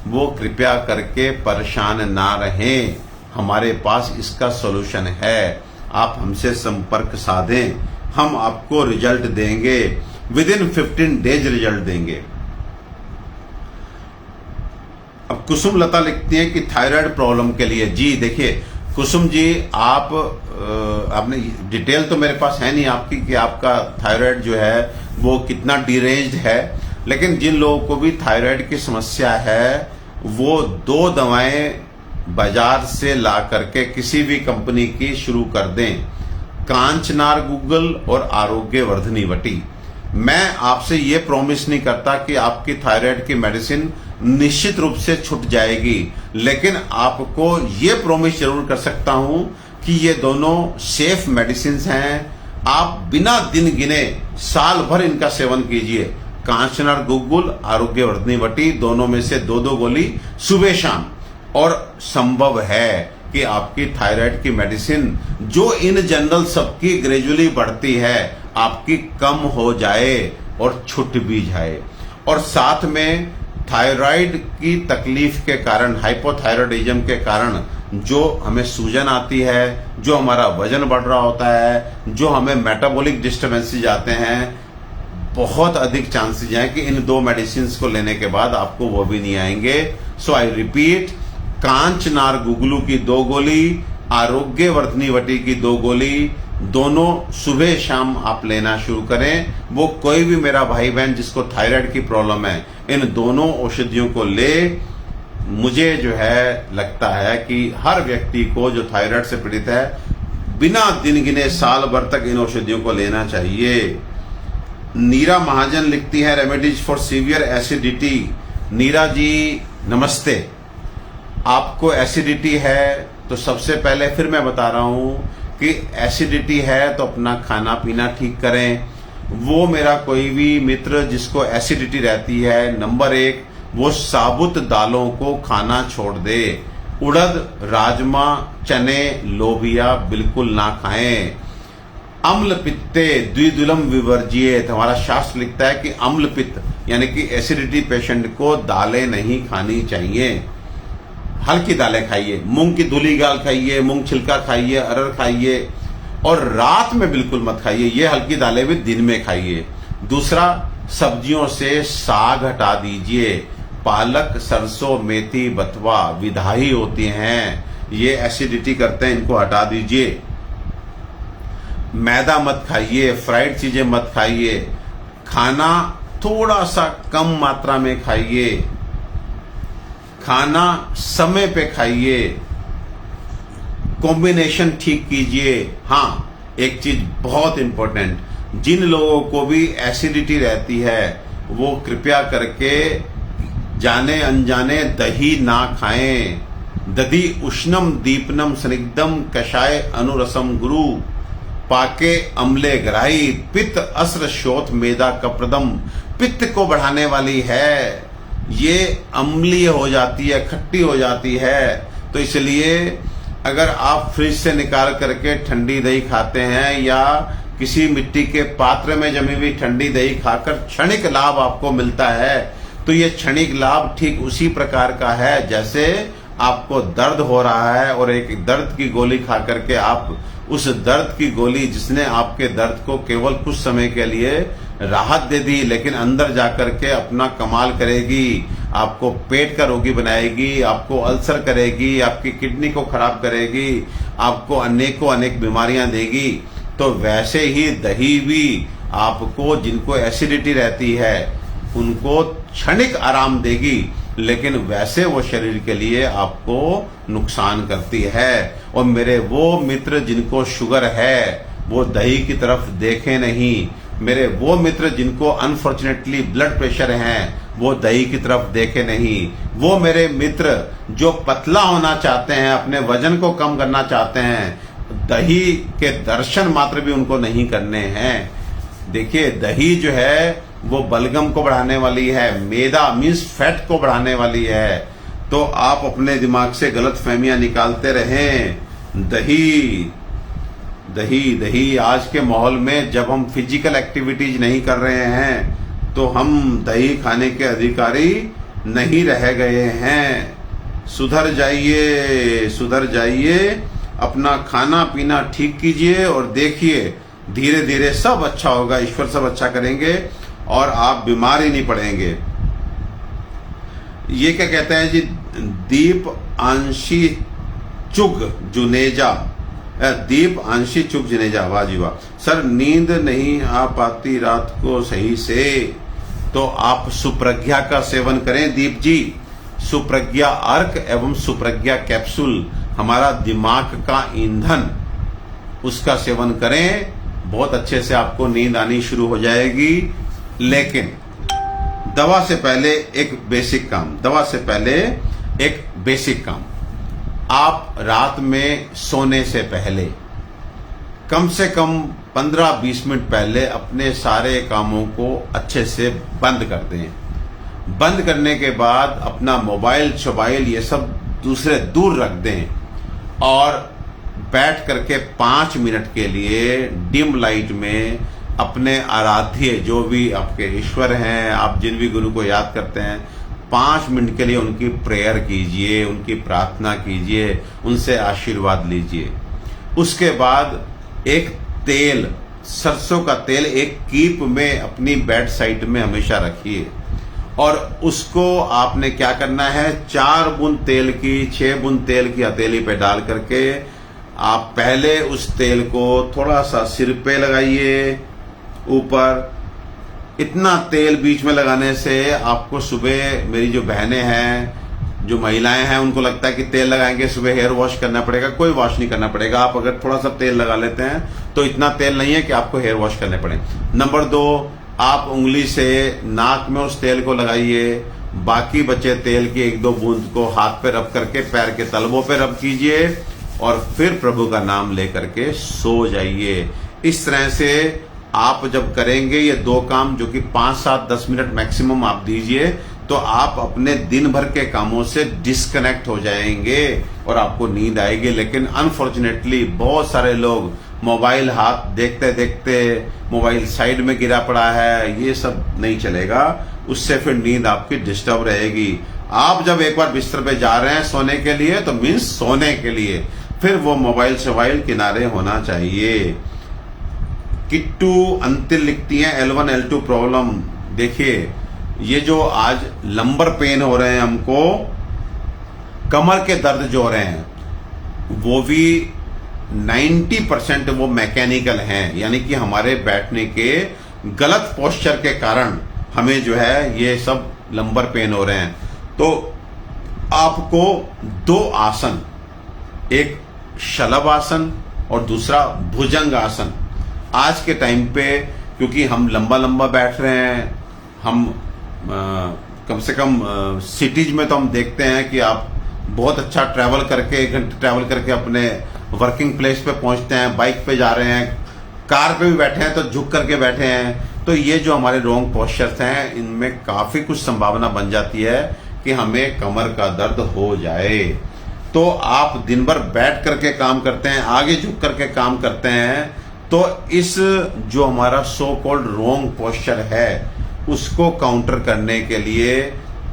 वो कृपया करके परेशान ना रहें, हमारे पास इसका सॉल्यूशन है। आप हमसे संपर्क साधें, हम आपको रिजल्ट देंगे, विद इन 15 डेज रिजल्ट देंगे। अब कुसुम लता लिखती है कि थायराइड प्रॉब्लम के लिए, जी देखिए कुसुम जी, आप आपने डिटेल तो मेरे पास है नहीं आपकी कि आपका थायराइड जो है वो कितना डिरेंज्ड है, लेकिन जिन लोगों को भी थायराइड की समस्या है वो 2 दवाएं बाजार से ला करके किसी भी कंपनी की शुरू कर दें, कांचनार गुग्गल और आरोग्य वर्धनी वटी। मैं आपसे ये प्रॉमिस नहीं करता कि आपकी थायराइड की मेडिसिन निश्चित रूप से छूट जाएगी, लेकिन आपको ये प्रॉमिस जरूर कर सकता हूं कि ये दोनों सेफ मेडिसिन हैं। आप बिना दिन गिने साल भर इनका सेवन कीजिए। कांचनार गुग्गुल, आरोग्य वर्धनी वटी, दोनों में से 2-2 गोली सुबह शाम, और संभव है कि आपकी थायराइड की मेडिसिन जो इन जनरल सबकी ग्रेजुअली बढ़ती है आपकी कम हो जाए और छूट भी जाए। और साथ में थायराइड की तकलीफ के कारण, हाइपोथायराइडिज्म के कारण जो हमें सूजन आती है, जो हमारा वजन बढ़ रहा होता है, जो हमें मेटाबॉलिक डिस्टर्बेंसेस आते हैं, बहुत अधिक चांसेस हैं कि इन 2 मेडिसिन को लेने के बाद आपको वो भी नहीं आएंगे। सो आई रिपीट, कांचनार गुगलू की 2 गोली, आरोग्य वर्धनी वटी की 2 गोली, दोनों सुबह शाम आप लेना शुरू करें। वो कोई भी मेरा भाई बहन जिसको थायराइड की प्रॉब्लम है, इन दोनों औषधियों को ले। मुझे जो है लगता है कि हर व्यक्ति को जो थायराइड से पीड़ित है बिना दिन गिने साल भर तक इन औषधियों को लेना चाहिए। नीरा महाजन लिखती है रेमेडीज फॉर सीवियर एसिडिटी। नीरा जी नमस्ते, आपको एसिडिटी है तो सबसे पहले फिर मैं बता रहा हूं कि एसिडिटी है तो अपना खाना पीना ठीक करें। वो मेरा कोई भी मित्र जिसको एसिडिटी रहती है, नंबर 1 वो साबुत दालों को खाना छोड़ दे। उड़द, राजमा, चने, लोबिया बिल्कुल ना खाएं। अम्ल पित्ते द्विदुलम विवर्जिएत, हमारा शास्त्र लिखता है कि अम्ल पित्त यानी कि एसिडिटी पेशेंट को दालें नहीं खानी चाहिए। हल्की दालें खाइए, मूंग की धुली दाल खाइए, मूंग छिलका खाइए, अरहर खाइए, और रात में बिल्कुल मत खाइए। ये हल्की दालें भी दिन में खाइए। दूसरा, सब्जियों से साग हटा दीजिए। पालक, सरसों, मेथी, बथुआ विधाई होती हैं, ये एसिडिटी करते हैं, इनको हटा दीजिए। मैदा मत खाइए, फ्राइड चीजें मत खाइए। खाना थोड़ा सा कम मात्रा में खाइए। खाना समय पे खाइए। कॉम्बिनेशन ठीक कीजिए। हाँ, एक चीज बहुत इंपॉर्टेंट, जिन लोगों को भी एसिडिटी रहती है वो कृपया करके जाने अनजाने दही ना खाएं। दधि उष्णम दीपनम स्निग्धम कषाय अनुरसम गुरु पाके अम्ले ग्राही पित्त अस्र शोथ मेदा कप्रदम। पित्त को बढ़ाने वाली है, ये अम्लीय हो जाती है, खट्टी हो जाती है। तो इसलिए अगर आप फ्रिज से निकाल करके ठंडी दही खाते हैं या किसी मिट्टी के पात्र में जमी हुई ठंडी दही खाकर क्षणिक लाभ आपको मिलता है, तो ये क्षणिक लाभ ठीक उसी प्रकार का है जैसे आपको दर्द हो रहा है और एक दर्द की गोली खा करके आप उस दर्द की गोली, जिसने आपके दर्द को केवल कुछ समय के लिए राहत दे दी, लेकिन अंदर जाकर के अपना कमाल करेगी, आपको पेट का रोगी बनाएगी, आपको अल्सर करेगी, आपकी किडनी को खराब करेगी, आपको अनेकों अनेक बीमारियां देगी। तो वैसे ही दही भी आपको, जिनको एसिडिटी रहती है उनको क्षणिक आराम देगी, लेकिन वैसे वो शरीर के लिए आपको नुकसान करती है। और मेरे वो मित्र जिनको शुगर है वो दही की तरफ देखें नहीं। मेरे वो मित्र जिनको अनफॉर्चुनेटली ब्लड प्रेशर है वो दही की तरफ देखें नहीं। वो मेरे मित्र जो पतला होना चाहते हैं, अपने वजन को कम करना चाहते हैं, दही के दर्शन मात्र भी उनको नहीं करने हैं। देखिए, दही जो है वो बलगम को बढ़ाने वाली है, मैदा मीन्स फैट को बढ़ाने वाली है। तो आप अपने दिमाग से गलत फहमियां निकालते रहें। दही दही दही आज के माहौल में जब हम फिजिकल एक्टिविटीज नहीं कर रहे हैं तो हम दही खाने के अधिकारी नहीं रह गए हैं। सुधर जाइए, सुधर जाइए, अपना खाना पीना ठीक कीजिए और देखिए धीरे धीरे सब अच्छा होगा। ईश्वर सब अच्छा करेंगे और आप बीमार ही नहीं पड़ेंगे। ये क्या कहते हैं जी, दीप आंशी चुग जुनेजा, दीप आंशी चुग जुनेजा, वाह जी वाह। सर, नींद नहीं आ पाती रात को सही से, तो आप सुप्रज्ञा का सेवन करें दीप जी। सुप्रज्ञा अर्क एवं सुप्रज्ञा कैप्सूल, हमारा दिमाग का ईंधन, उसका सेवन करें। बहुत अच्छे से आपको नींद आनी शुरू हो जाएगी। लेकिन दवा से पहले एक बेसिक काम, दवा से पहले एक बेसिक काम, आप रात में सोने से पहले कम से कम 15-20 मिनट पहले अपने सारे कामों को अच्छे से बंद कर दें। बंद करने के बाद अपना मोबाइल शोबाइल ये सब दूसरे दूर रख दें और बैठ करके 5 मिनट के लिए डिम लाइट में अपने आराध्य, जो भी आपके ईश्वर हैं, आप जिन भी गुरु को याद करते हैं, 5 मिनट के लिए उनकी प्रेयर कीजिए, उनकी प्रार्थना कीजिए, उनसे आशीर्वाद लीजिए। उसके बाद एक तेल, सरसों का तेल एक कीप में अपनी बेड साइड में हमेशा रखिए और उसको आपने क्या करना है, 4 बूंद तेल की, 6 बूंद तेल की हथेली पे डाल करके आप पहले उस तेल को थोड़ा सा सिर पे लगाइए ऊपर। इतना तेल बीच में लगाने से आपको सुबह, मेरी जो बहनें हैं, जो महिलाएं हैं, उनको लगता है कि तेल लगाएंगे सुबह हेयर वॉश करना पड़ेगा। कोई वॉश नहीं करना पड़ेगा। आप अगर थोड़ा सा तेल लगा लेते हैं तो इतना तेल नहीं है कि आपको हेयर वॉश करने पड़े। नंबर 2, आप उंगली से नाक में उस तेल को लगाइए, बाकी बचे तेल की 1-2 बूंद को हाथ पे रब करके पैर के तलवों पे रब कीजिए और फिर प्रभु का नाम लेकर के सो जाइए। इस तरह से आप जब करेंगे ये 2 काम, जो कि 5-7-10 मिनट मैक्सिमम आप दीजिए, तो आप अपने दिन भर के कामों से डिस्कनेक्ट हो जाएंगे और आपको नींद आएगी। लेकिन अनफॉर्चुनेटली बहुत सारे लोग मोबाइल हाथ देखते देखते मोबाइल साइड में गिरा पड़ा है, ये सब नहीं चलेगा। उससे फिर नींद आपकी डिस्टर्ब रहेगी। आप जब एक बार बिस्तर पे जा रहे हैं सोने के लिए तो मीन्स सोने के लिए, फिर वो मोबाइल शोबाइल किनारे होना चाहिए। किट्टू अंतिल लिखती हैं L1 L2 प्रॉब्लम। देखिए ये जो आज लंबर पेन हो रहे हैं हमको, कमर के दर्द जो हो रहे हैं, वो भी 90% वो मैकेनिकल हैं, यानी कि हमारे बैठने के गलत पोस्चर के कारण हमें जो है ये सब लंबर पेन हो रहे हैं। तो आपको 2 आसन, एक शलभ आसन और दूसरा भुजंग आसन, आज के टाइम पे क्योंकि हम लंबा लंबा बैठ रहे हैं, हम कम से कम सिटीज में तो हम देखते हैं कि आप बहुत अच्छा ट्रैवल करके 1 घंटे ट्रैवल करके अपने वर्किंग प्लेस पे पहुंचते हैं, बाइक पे जा रहे हैं, कार पे भी बैठे हैं तो झुक करके बैठे हैं। तो ये जो हमारे रॉन्ग पोस्चर्स हैं, इनमें काफी कुछ संभावना बन जाती है कि हमें कमर का दर्द हो जाए। तो आप दिन भर बैठ करके काम करते हैं, आगे झुक करके काम करते हैं, तो इस जो हमारा सो कॉल्ड रॉन्ग पोस्चर है उसको काउंटर करने के लिए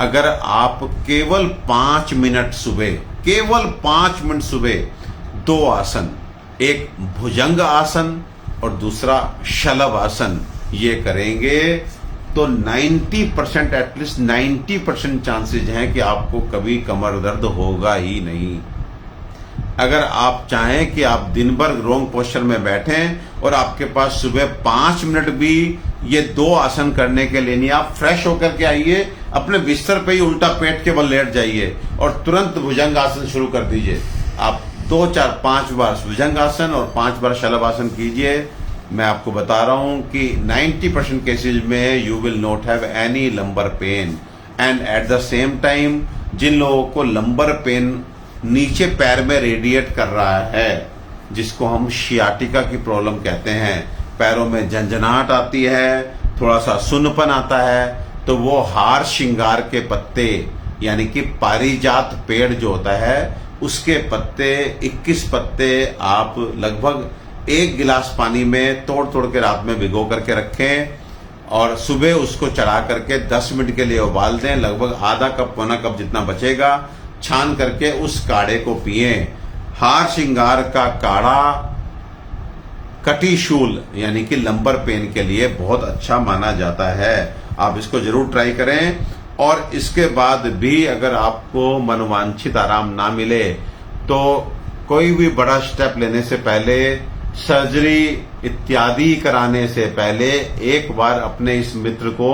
अगर आप केवल 5 मिनट सुबह, केवल 5 मिनट सुबह 2 आसन, एक भुजंग आसन और दूसरा शलभ आसन, ये करेंगे तो 90% एटलीस्ट 90% चांसेस हैं कि आपको कभी कमर दर्द होगा ही नहीं। अगर आप चाहें कि आप दिन भर रॉन्ग पोस्चर में बैठें और आपके पास सुबह 5 मिनट भी ये 2 आसन करने के लिए नहीं, आप फ्रेश होकर के आइए, अपने बिस्तर पे ही उल्टा पेट के बल लेट जाइए और तुरंत भुजंग आसन शुरू कर दीजिए। आप 2, 4, 5 बार भुजंग आसन और 5 बार शलभ आसन कीजिए। मैं आपको बता रहा हूं कि 90% केसेज में you will not have any lumbar pain. And at the same time जिन लोगों को लंबर पेन नीचे पैर में रेडिएट कर रहा है, जिसको हम शियाटिका की प्रॉब्लम कहते हैं, पैरों में झंझनाहट आती है, थोड़ा सा सुन्नपन आता है, तो वो हार श्रृंगार के पत्ते यानी कि पारिजात पेड़ जो होता है उसके पत्ते 21 पत्ते आप लगभग 1 गिलास पानी में तोड़ तोड़ के रात में भिगो करके रखें और सुबह उसको चढ़ा करके 10 मिनट के लिए उबाल दें। लगभग आधा कप पौना कप जितना बचेगा छान करके उस काढ़े को पिए। हार श्रृंगार का काढ़ा कटिशूल यानी कि लंबर पेन के लिए बहुत अच्छा माना जाता है। आप इसको जरूर ट्राई करें। और इसके बाद भी अगर आपको मनोवांछित आराम ना मिले तो कोई भी बड़ा स्टेप लेने से पहले, सर्जरी इत्यादि कराने से पहले एक बार अपने इस मित्र को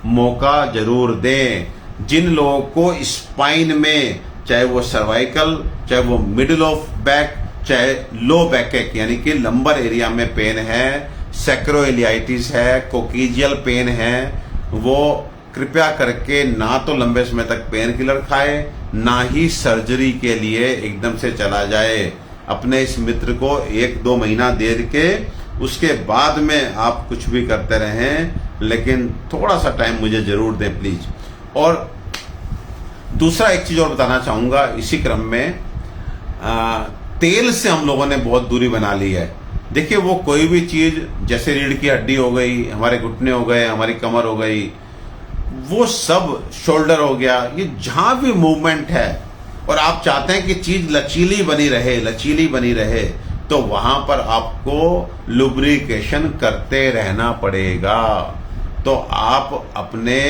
मौका जरूर दें। जिन लोगों को स्पाइन में, चाहे वो सर्वाइकल, चाहे वो मिडिल ऑफ बैक, चाहे लो बैक एक यानी कि लंबर एरिया में पेन है, सैक्रोइलियाइटिस है, कोकिजियल पेन है, वो कृपया करके ना तो लंबे समय तक पेन किलर खाए, ना ही सर्जरी के लिए एकदम से चला जाए। अपने इस मित्र को 1-2 महीना दे के उसके बाद में आप कुछ भी करते रहें, लेकिन थोड़ा सा टाइम मुझे जरूर दें प्लीज। और दूसरा एक चीज और बताना चाहूंगा इसी क्रम में, तेल से हम लोगों ने बहुत दूरी बना ली है। देखिए वो कोई भी चीज, जैसे रीढ़ की हड्डी हो गई, हमारे घुटने हो गए, हमारी कमर हो गई, वो सब, शोल्डर हो गया, ये जहां भी मूवमेंट है और आप चाहते हैं कि चीज लचीली बनी रहे, तो वहां पर आपको लुब्रिकेशन करते रहना पड़ेगा। तो आप अपने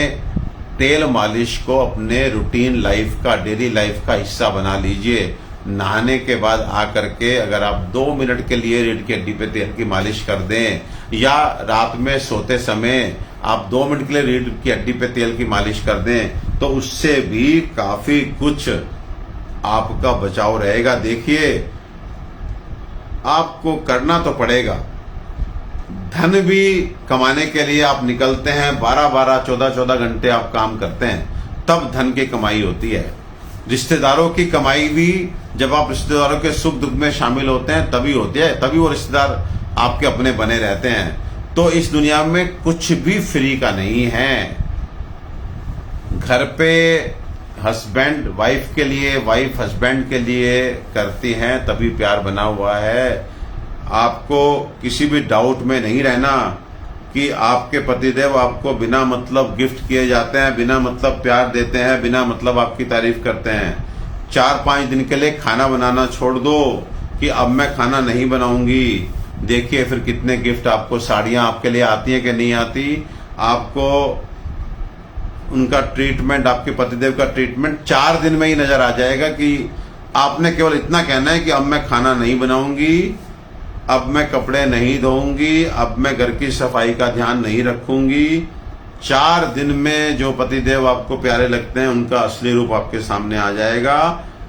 तेल मालिश को अपने रूटीन लाइफ का, डेली लाइफ का हिस्सा बना लीजिए। नहाने के बाद आकर के अगर आप 2 मिनट के लिए रीढ़ की हड्डी पे तेल की मालिश कर दें, या रात में सोते समय आप 2 मिनट के लिए रीढ़ की हड्डी पे तेल की मालिश कर दें, तो उससे भी काफी कुछ आपका बचाव रहेगा। देखिए आपको करना तो पड़ेगा। धन भी कमाने के लिए आप निकलते हैं, 12-12, 14-14 घंटे आप काम करते हैं, तब धन की कमाई होती है। रिश्तेदारों की कमाई भी जब आप रिश्तेदारों के सुख दुख में शामिल होते हैं तभी होती है, तभी वो रिश्तेदार आपके अपने बने रहते हैं। तो इस दुनिया में कुछ भी फ्री का नहीं है। घर पे हस्बैंड वाइफ के लिए, वाइफ हस्बैंड के लिए करती हैं, तभी प्यार बना हुआ है। आपको किसी भी डाउट में नहीं रहना कि आपके पतिदेव आपको बिना मतलब गिफ्ट किए जाते हैं, बिना मतलब प्यार देते हैं, बिना मतलब आपकी तारीफ करते हैं। 4-5 दिन के लिए खाना बनाना छोड़ दो कि अब मैं खाना नहीं बनाऊंगी। देखिए फिर कितने गिफ्ट आपको, साड़ियां आपके लिए आती हैं कि नहीं आती, आपको उनका ट्रीटमेंट, आपके पतिदेव का ट्रीटमेंट 4 दिन में ही नजर आ जाएगा कि आपने केवल इतना कहना है कि अब मैं खाना नहीं बनाऊंगी, अब मैं कपड़े नहीं धोऊंगी, अब मैं घर की सफाई का ध्यान नहीं रखूंगी। 4 दिन में जो पतिदेव आपको प्यारे लगते हैं उनका असली रूप आपके सामने आ जाएगा।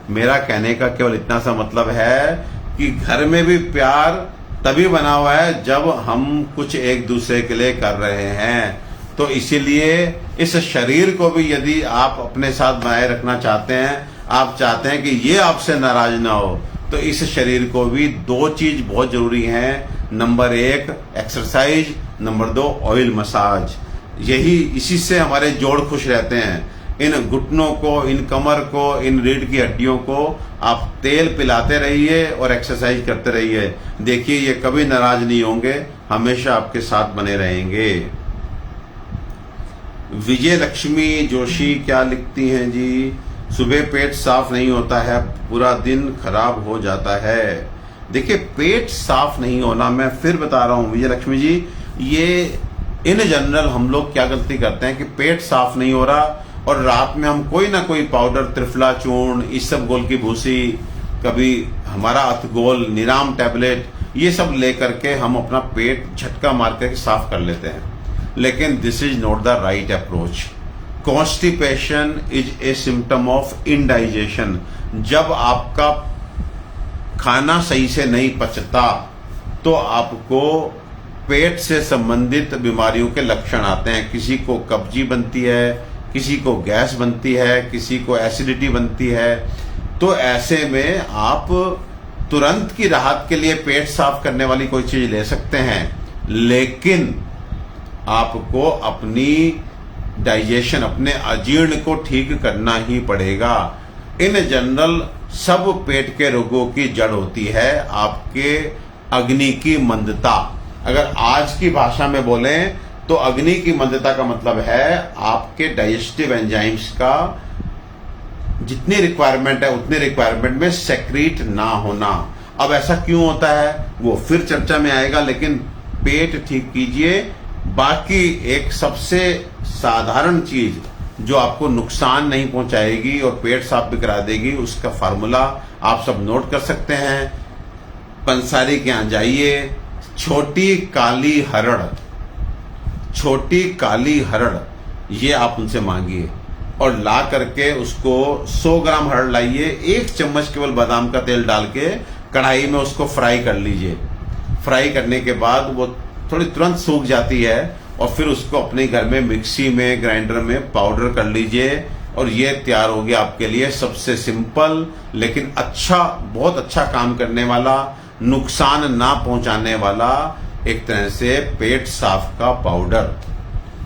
मेरा कहने का केवल इतना सा मतलब है कि घर में भी प्यार तभी बना हुआ है जब हम कुछ एक दूसरे के लिए कर रहे हैं। तो इसीलिए इस शरीर को भी यदि आप अपने साथ बनाए रखना चाहते हैं, आप चाहते हैं कि ये आपसे नाराज ना हो, तो इस शरीर को भी 2 चीज बहुत जरूरी हैं। Number 1 exercise, number 2 oil massage. यही, इसी से हमारे जोड़ खुश रहते हैं। इन घुटनों को, इन कमर को, इन रीढ़ की हड्डियों को आप तेल पिलाते रहिए और एक्सरसाइज करते रहिए। देखिए ये कभी नाराज नहीं होंगे, हमेशा आपके साथ बने रहेंगे। विजय लक्ष्मी जोशी क्या लिखती हैं जी? सुबह पेट साफ नहीं होता है, पूरा दिन खराब हो जाता है। देखिए पेट साफ नहीं होना, मैं फिर बता रहा हूं विजय लक्ष्मी जी, ये इन जनरल हम लोग क्या गलती करते हैं कि पेट साफ नहीं हो रहा और रात में हम कोई ना कोई पाउडर, त्रिफला चूर्ण, इसबगोल की भूसी, कभी हमारा अतगोल, निराम टैबलेट, ये सब लेकर के हम अपना पेट झटका मार करके साफ कर लेते हैं। लेकिन this is not the right approach. Constipation is a symptom of indigestion. जब आपका खाना सही से नहीं पचता तो आपको पेट से संबंधित बीमारियों के लक्षण आते हैं। किसी को कब्जी बनती है, किसी को गैस बनती है, किसी को एसिडिटी बनती है। तो ऐसे में आप तुरंत की राहत के लिए पेट साफ करने वाली कोई चीज ले सकते हैं, लेकिन आपको अपनी डाइजेशन, अपने अजीर्ण को ठीक करना ही पड़ेगा। इन जनरल सब पेट के रोगों की जड़ होती है आपके अग्नि की मंदता। अगर आज की भाषा में बोलें तो अग्नि की मंदता का मतलब है आपके डाइजेस्टिव एंजाइम्स का जितनी रिक्वायरमेंट है उतनी रिक्वायरमेंट में सेक्रीट ना होना। अब ऐसा क्यों होता है वो फिर चर्चा में आएगा, लेकिन पेट ठीक कीजिए। बाकी एक सबसे साधारण चीज जो आपको नुकसान नहीं पहुंचाएगी और पेट साफ भी करा देगी, उसका फार्मूला आप सब नोट कर सकते हैं। पंसारी के यहां जाइए, छोटी काली हरड़, छोटी काली हरड़, ये आप उनसे मांगिए और ला करके उसको 100 ग्राम हरड़ लाइए, 1 चम्मच केवल बादाम का तेल डाल के कढ़ाई में उसको फ्राई कर लीजिए। फ्राई करने के बाद वो थोड़ी तुरंत सूख जाती है और फिर उसको अपने घर में मिक्सी में, ग्राइंडर में पाउडर कर लीजिए और ये तैयार हो गया आपके लिए सबसे सिंपल लेकिन अच्छा, बहुत अच्छा काम करने वाला, नुकसान ना पहुंचाने वाला एक तरह से पेट साफ का पाउडर।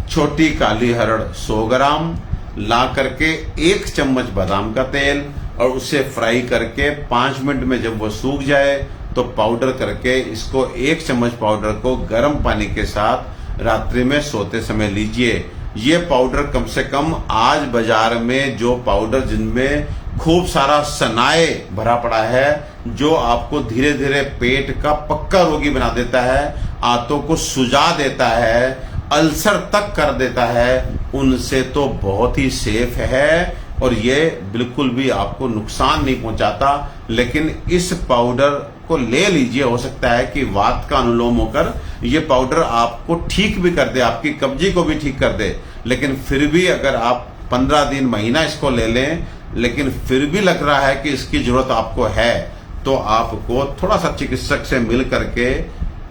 छोटी काली हरड़ 100 ग्राम ला करके 1 चम्मच बादाम का तेल और उसे फ्राई करके 5 मिनट में जब वो सूख जाए तो पाउडर करके इसको 1 चम्मच पाउडर को गर्म पानी के साथ रात्रि में सोते समय लीजिए। ये पाउडर कम से कम आज बाजार में जो पाउडर जिनमें खूब सारा सनाए भरा पड़ा है, जो आपको धीरे धीरे पेट का पक्का रोगी बना देता है, आंतों को सुजा देता है, अल्सर तक कर देता है, उनसे तो बहुत ही सेफ है और ये बिल्कुल भी आपको नुकसान नहीं पहुंचाता। लेकिन इस पाउडर को ले लीजिए, हो सकता है कि वात का अनुलोम होकर ये पाउडर आपको ठीक भी कर दे, आपकी कब्जी को भी ठीक कर दे। लेकिन फिर भी अगर आप 15 दिन, महीना इसको ले लें लेकिन फिर भी लग रहा है कि इसकी जरूरत आपको है, तो आपको थोड़ा सा चिकित्सक से मिल करके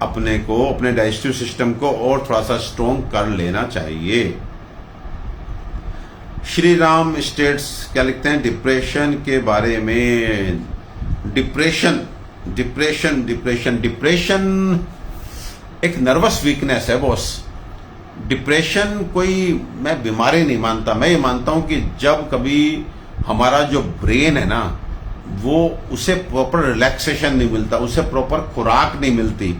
अपने को, अपने डाइजेस्टिव सिस्टम को और थोड़ा सा स्ट्रोंग कर लेना चाहिए। श्री राम स्टेट्स क्या लिखते हैं डिप्रेशन के बारे में? डिप्रेशन डिप्रेशन डिप्रेशन डिप्रेशन एक नर्वस वीकनेस है बॉस। डिप्रेशन कोई मैं बीमारी नहीं मानता, मैं ये मानता हूं कि जब कभी हमारा जो ब्रेन है ना, वो उसे प्रॉपर रिलैक्सेशन नहीं मिलता, उसे प्रॉपर खुराक नहीं मिलती,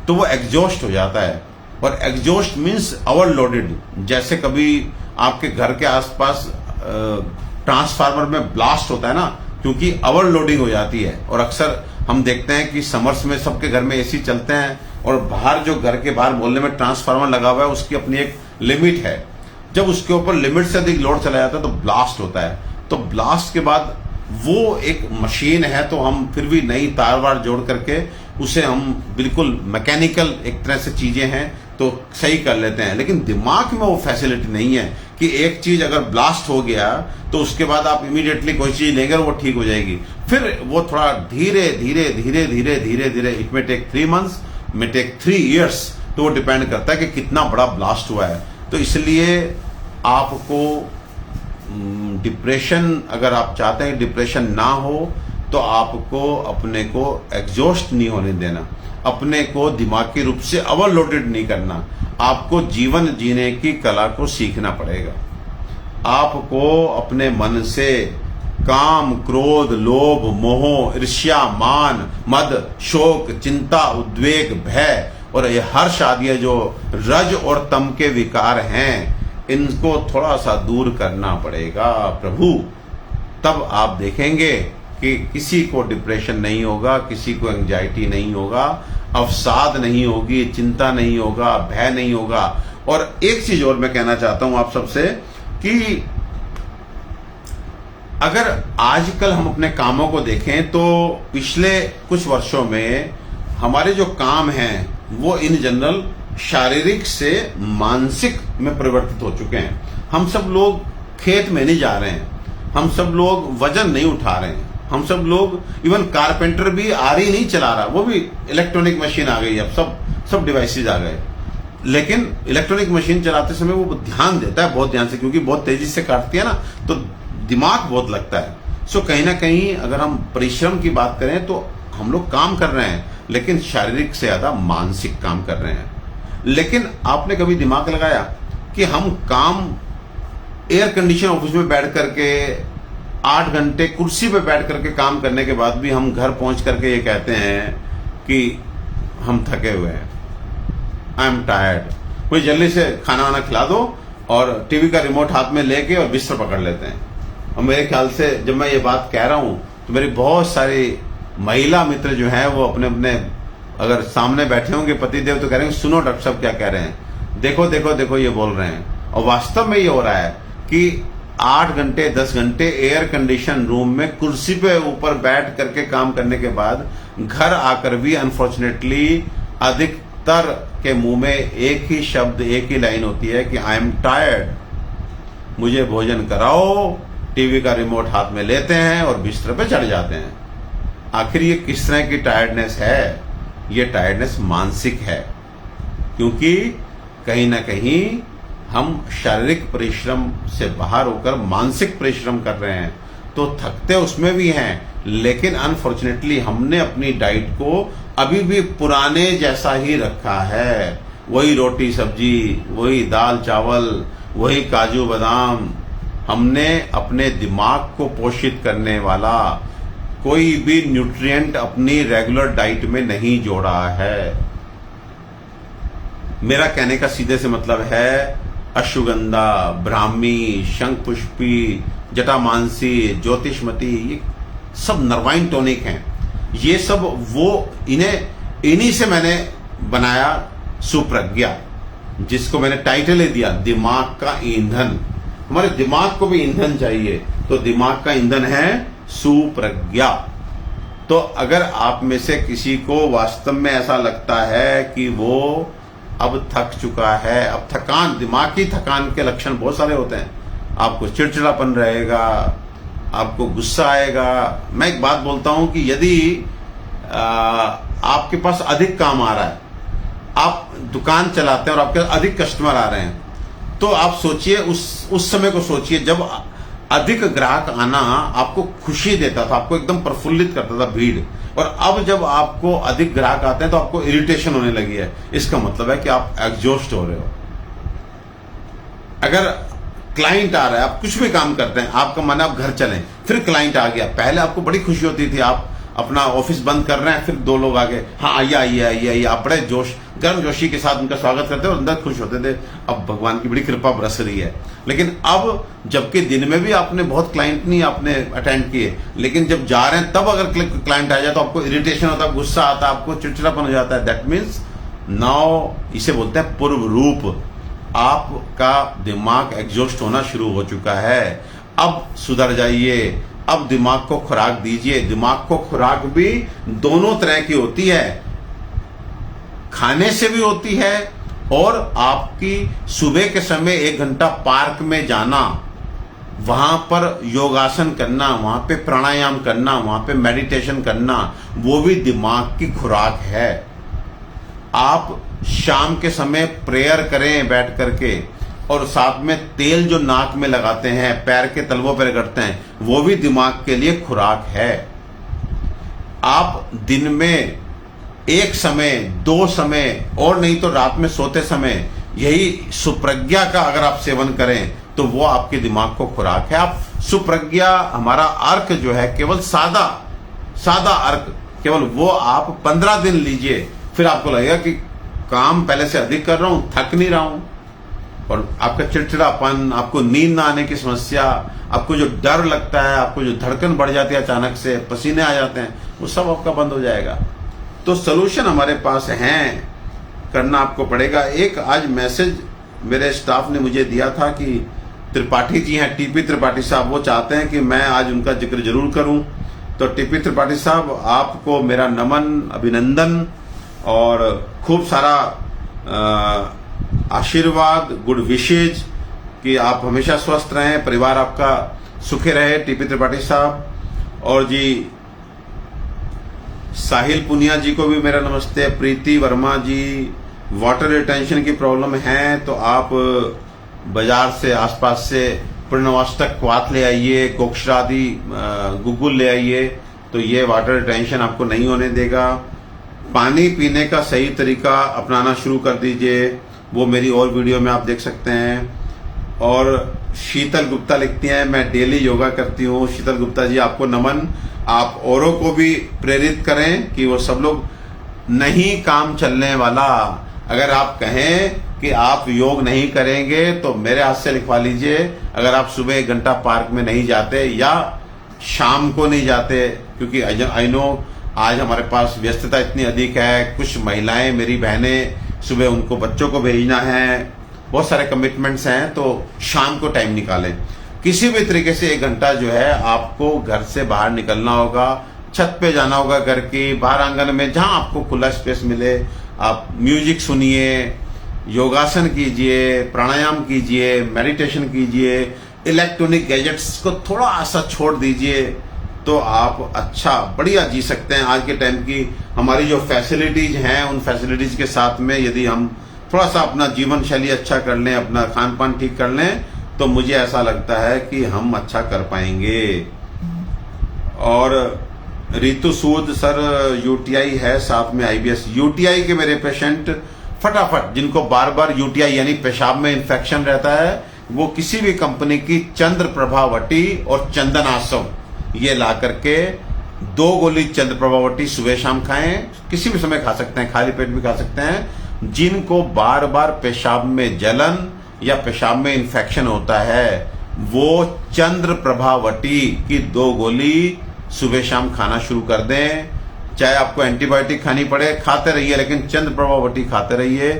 तो वो एग्जॉस्ट हो जाता है। और एग्जॉस्ट मीन्स ओवरलोडेड। जैसे कभी आपके घर के आसपास ट्रांसफार्मर में ब्लास्ट होता है ना, क्योंकि ओवरलोडिंग हो जाती है। और अक्सर हम देखते हैं कि समर्स में सबके घर में एसी चलते हैं, और बाहर जो घर के बाहर मोहल्ले में ट्रांसफार्मर लगा हुआ है उसकी अपनी एक लिमिट है। जब उसके ऊपर लिमिट से अधिक लोड चला जाता है तो ब्लास्ट होता है। तो ब्लास्ट के बाद वो एक मशीन है, तो हम फिर भी नई तार वार जोड़ करके उसे हम बिल्कुल मैकेनिकल एक तरह से चीजें हैं तो सही कर लेते हैं। लेकिन दिमाग में वो फैसिलिटी नहीं है कि एक चीज अगर ब्लास्ट हो गया तो उसके बाद आप इमीडिएटली कोई चीज लेंगे और वो ठीक हो जाएगी। फिर वो थोड़ा धीरे धीरे धीरे धीरे धीरे धीरे, इट में टेक 3 months, में टेक 3 years, तो वो डिपेंड करता है कि कितना बड़ा ब्लास्ट हुआ है। तो इसलिए आपको डिप्रेशन, अगर आप चाहते हैं डिप्रेशन ना हो तो आपको अपने को एग्जॉस्ट नहीं होने देना, अपने को दिमागी रूप से ओवरलोडेड नहीं करना। आपको जीवन जीने की कला को सीखना पड़ेगा। आपको अपने मन से काम, क्रोध, लोभ, मोह, ईर्ष्या, मान, मद, शोक, चिंता, उद्वेग, भय और ये हर्ष आदि जो रज और तम के विकार हैं, इनको थोड़ा सा दूर करना पड़ेगा प्रभु। तब आप देखेंगे कि किसी को डिप्रेशन नहीं होगा, किसी को एंजाइटी नहीं होगा, अवसाद नहीं होगी, चिंता नहीं होगा, भय नहीं होगा। और एक चीज और मैं कहना चाहता हूं आप सबसे कि अगर आजकल हम अपने कामों को देखें तो पिछले कुछ वर्षों में हमारे जो काम हैं वो इन जनरल शारीरिक से मानसिक में परिवर्तित हो चुके हैं। हम सब लोग खेत में नहीं जा रहे हैं, हम सब लोग वजन नहीं उठा रहे हैं, हम सब लोग, इवन कारपेंटर भी आरी नहीं चला रहा, वो भी इलेक्ट्रॉनिक मशीन आ गई। अब सब डिवाइसेज आ गए। लेकिन इलेक्ट्रॉनिक मशीन चलाते समय वो ध्यान देता है, बहुत ध्यान से, क्योंकि बहुत तेजी से काटती है ना, तो दिमाग बहुत लगता है। सो कहीं ना कहीं अगर हम परिश्रम की बात करें तो हम लोग काम कर रहे हैं, लेकिन शारीरिक से ज्यादा मानसिक काम कर रहे हैं। लेकिन आपने कभी दिमाग लगाया कि हम काम एयर कंडीशन ऑफिस में बैठ करके 8 घंटे कुर्सी पे बैठ करके काम करने के बाद भी हम घर पहुंच करके ये कहते हैं कि हम थके हुए हैं, आई एम टायर्ड। कोई जल्दी से खाना वाना खिला दो और टीवी का रिमोट हाथ में लेके और बिस्तर पकड़ लेते हैं। और मेरे ख्याल से जब मैं ये बात कह रहा हूं तो मेरी बहुत सारी महिला मित्र जो हैं वो अपने अपने अगर सामने बैठे होंगे पतिदेव तो कह रहे हैं सुनो डॉक्टर साहब क्या कह रहे हैं, देखो देखो देखो ये बोल रहे हैं। और वास्तव में ये हो रहा है कि 8 घंटे 10 घंटे एयर कंडीशन रूम में कुर्सी पे ऊपर बैठ करके काम करने के बाद घर आकर भी अनफॉर्चुनेटली अधिकतर के मुंह में एक ही शब्द, एक ही लाइन होती है कि आई एम टायर्ड, मुझे भोजन कराओ। टीवी का रिमोट हाथ में लेते हैं और बिस्तर पे चढ़ जाते हैं। आखिर ये किस तरह की टायर्डनेस है? ये टायर्डनेस मानसिक है, क्योंकि कहीं ना कहीं हम शारीरिक परिश्रम से बाहर होकर मानसिक परिश्रम कर रहे हैं। तो थकते उसमें भी हैं, लेकिन अनफॉर्चुनेटली हमने अपनी डाइट को अभी भी पुराने जैसा ही रखा है। वही रोटी सब्जी, वही दाल चावल, वही काजू बादाम। हमने अपने दिमाग को पोषित करने वाला कोई भी न्यूट्रिएंट अपनी रेगुलर डाइट में नहीं जोड़ा है। मेरा कहने का सीधे से मतलब है अश्वगंधा, ब्राह्मी, शंखपुष्पी, जटामांसी, ज्योतिषमती, ये सब नर्वाइन टॉनिक हैं। ये सब वो इन्हीं से मैंने बनाया सुप्रज्ञा, जिसको मैंने टाइटल ही दिया दिमाग का ईंधन। हमारे दिमाग को भी ईंधन चाहिए, तो दिमाग का ईंधन है सुप्रज्ञा। तो अगर आप में से किसी को वास्तव में ऐसा लगता है कि वो अब थक चुका है, अब थकान, दिमागी थकान के लक्षण बहुत सारे होते हैं। आपको चिड़चिड़ापन रहेगा, आपको गुस्सा आएगा। मैं एक बात बोलता हूं कि यदि आपके पास अधिक काम आ रहा है, आप दुकान चलाते हैं और आपके अधिक कस्टमर आ रहे हैं, तो आप सोचिए उस समय को सोचिए जब अधिक ग्राहक आना आपको खुशी देता था, आपको एकदम प्रफुल्लित करता था भीड़, और अब जब आपको अधिक ग्राहक आते हैं तो आपको इरिटेशन होने लगी है। इसका मतलब है कि आप एग्जॉस्ट हो रहे हो। अगर क्लाइंट आ रहा है, आप कुछ भी काम करते हैं, आपका मन है आप घर चलें, फिर क्लाइंट आ गया, पहले आपको बड़ी खुशी होती थी, आप अपना ऑफिस बंद कर रहे हैं, फिर 2 लोग आ गए, हाँ आइए आइए आइए आइए, आप बड़े जोश, गर्मजोशी के साथ उनका स्वागत करते और अंदर खुश होते थे, अब भगवान की बड़ी कृपा बरस रही है। लेकिन अब जबकि दिन में भी आपने बहुत क्लाइंट नहीं आपने अटेंड किए, लेकिन जब जा रहे हैं तब अगर क्लाइंट आ जाए तो आपको इरिटेशन होता है, गुस्सा आता है, आपको चिड़चिड़ापन हो जाता है। दैट मीन्स नाउ, इसे बोलते हैं पूर्व रूप, आपका दिमाग एग्जॉस्ट होना शुरू हो चुका है। अब सुधर जाइए, अब दिमाग को खुराक दीजिए। दिमाग को खुराक भी दोनों तरह की होती है, खाने से भी होती है और आपकी सुबह के समय 1 घंटा पार्क में जाना, वहां पर योगासन करना, वहां पे प्राणायाम करना, वहां पे मेडिटेशन करना, वो भी दिमाग की खुराक है। आप शाम के समय प्रेयर करें बैठ करके, और साथ में तेल जो नाक में लगाते हैं, पैर के तलवों पर रगड़ते हैं, वो भी दिमाग के लिए खुराक है। आप दिन में 1 समय, 2 समय, और नहीं तो रात में सोते समय यही सुप्रज्ञा का अगर आप सेवन करें तो वो आपके दिमाग को खुराक है। आप सुप्रज्ञा, हमारा अर्क जो है केवल सादा अर्क, केवल वो आप 15 दिन लीजिए, फिर आपको लगेगा कि काम पहले से अधिक कर रहा हूं, थक नहीं रहा हूं। और आपका चिड़चिड़ापन, आपको नींद ना आने की समस्या, आपको जो डर लगता है, आपको जो धड़कन बढ़ जाती है, अचानक से पसीने आ जाते हैं, वो सब आपका बंद हो जाएगा। तो सलूशन हमारे पास हैं, करना आपको पड़ेगा। एक आज मैसेज मेरे स्टाफ ने मुझे दिया था कि त्रिपाठी जी हैं, टीपी त्रिपाठी साहब, वो चाहते हैं कि मैं आज उनका जिक्र जरूर करूं। तो टीपी त्रिपाठी साहब, आपको मेरा नमन, अभिनंदन और खूब सारा आशीर्वाद, गुड विशेज कि आप हमेशा स्वस्थ रहें, परिवार आपका सुखी रहे। टीपी त्रिपाठी साहब और जी साहिल पुनिया जी को भी मेरा नमस्ते। प्रीति वर्मा जी, वाटर रिटेंशन की प्रॉब्लम है तो आप बाजार से आसपास से पूर्णवास्तक क्वाथ ले आइए, कोक्षरादि गुगुल ले आइए, तो ये वाटर रिटेंशन आपको नहीं होने देगा। पानी पीने का सही तरीका अपनाना शुरू कर दीजिए, वो मेरी और वीडियो में आप देख सकते हैं। और शीतल गुप्ता लिखती हैं, मैं डेली योगा करती हूँ। शीतल गुप्ता जी, आपको नमन। आप औरों को भी प्रेरित करें कि वो सब लोग, नहीं काम चलने वाला, अगर आप कहें कि आप योग नहीं करेंगे तो मेरे हाथ से लिखवा लीजिए। अगर आप सुबह 1 घंटा पार्क में नहीं जाते या शाम को नहीं जाते, क्योंकि आई नो आज हमारे पास व्यस्तता इतनी अधिक है, कुछ महिलाएं, मेरी बहनें, सुबह उनको बच्चों को भेजना है, बहुत सारे कमिटमेंट्स हैं, तो शाम को टाइम निकालें। किसी भी तरीके से 1 घंटा जो है आपको घर से बाहर निकलना होगा, छत पे जाना होगा, घर के बाहर आंगन में जहां आपको खुला स्पेस मिले, आप म्यूजिक सुनिए, योगासन कीजिए, प्राणायाम कीजिए, मेडिटेशन कीजिए, इलेक्ट्रॉनिक गैजेट्स को थोड़ा सा छोड़ दीजिए, तो आप अच्छा बढ़िया जी सकते हैं। आज के टाइम की हमारी जो फैसिलिटीज हैं, उन फैसिलिटीज के साथ में यदि हम थोड़ा सा अपना जीवन शैली अच्छा कर लें, अपना खान पान ठीक कर लें, तो मुझे ऐसा लगता है कि हम अच्छा कर पाएंगे। और रितु सूद, सर यूटीआई है, साथ में आईबीएस। यूटीआई के मेरे पेशेंट फटाफट, जिनको बार बार यूटीआई यानी पेशाब में इन्फेक्शन रहता है, वो किसी भी कंपनी की चंद्र प्रभावटी और चंदनासव ये ला करके 2 गोली चंद्र प्रभावटी सुबह शाम खाएं, किसी भी समय खा सकते हैं, खाली पेट भी खा सकते हैं। जिनको बार बार पेशाब में जलन या पेशाब में इन्फेक्शन होता है, वो चंद्र प्रभावटी की 2 गोली सुबह शाम खाना शुरू कर दें। चाहे आपको एंटीबायोटिक खानी पड़े, खाते रहिए, लेकिन चंद्र प्रभावटी खाते रहिए।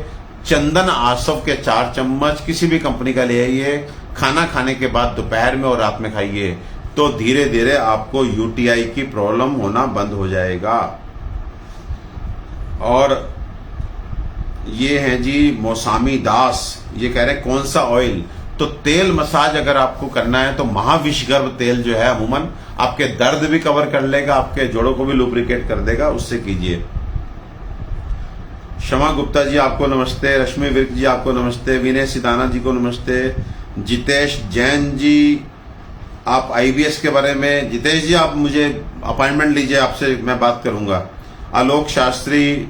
चंदन आसव के 4 चम्मच किसी भी कंपनी का ले आइए, खाना खाने के बाद दोपहर में और रात में खाइए, तो धीरे धीरे आपको यूटीआई की प्रॉब्लम होना बंद हो जाएगा। और ये हैं जी मौसामी दास, ये कह रहे हैं कौन सा ऑयल, तो तेल मसाज अगर आपको करना है तो महाविषगर्भ तेल जो है अमूमन आपके दर्द भी कवर कर लेगा, आपके जोड़ों को भी लुब्रिकेट कर देगा, उससे कीजिए। शमा गुप्ता जी आपको नमस्ते, रश्मि विर्क जी आपको नमस्ते, विनय सिदाना जी को नमस्ते, जितेश जैन जी आप आईबीएस के बारे में, जितेश जी आप मुझे अपॉइंटमेंट लीजिए, आपसे मैं बात करूंगा। आलोक शास्त्री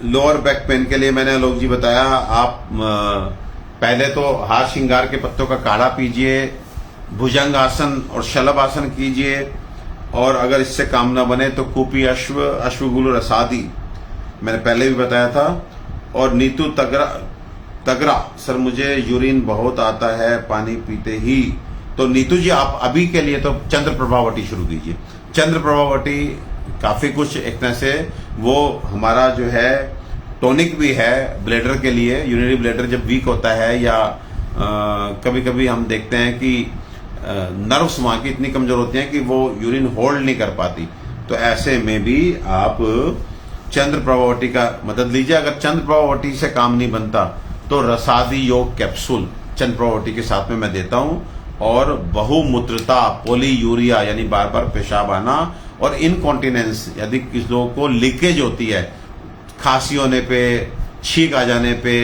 लोअर बैक पेन के लिए मैंने आलोक जी बताया, आप पहले तो हार श्रृंगार के पत्तों का काढ़ा पीजिए, भुजंग आसन और शलभ आसन कीजिए, और अगर इससे काम न बने तो कूपी अश्व, अश्वगुल रसादी मैंने पहले भी बताया था, और नीतू तगरा, सर मुझे यूरिन बहुत आता है पानी पीते ही। तो नीतू जी आप अभी के लिए तो चंद्र प्रभावटी शुरू कीजिए। चंद्र प्रभावटी काफी कुछ एक तरह से वो हमारा जो है टॉनिक भी है ब्लैडर के लिए। यूरिनरी ब्लैडर जब वीक होता है या कभी कभी हम देखते हैं कि नर्व्स वहां की इतनी कमजोर होती हैं कि वो यूरिन होल्ड नहीं कर पाती, तो ऐसे में भी आप चंद्र प्रभावटी का मदद लीजिए। अगर चंद्र प्रभावटी से काम नहीं बनता तो रसादी योग कैप्सूल चंद्र प्रभावटी के साथ में मैं देता हूं। और बहुमूत्रता, पोलीयूरिया यानी बार बार पेशाब आना, और इनकॉन्टिनेंस यदि किस लोगों को लीकेज होती है, खांसी होने पे, छींक आ जाने पे,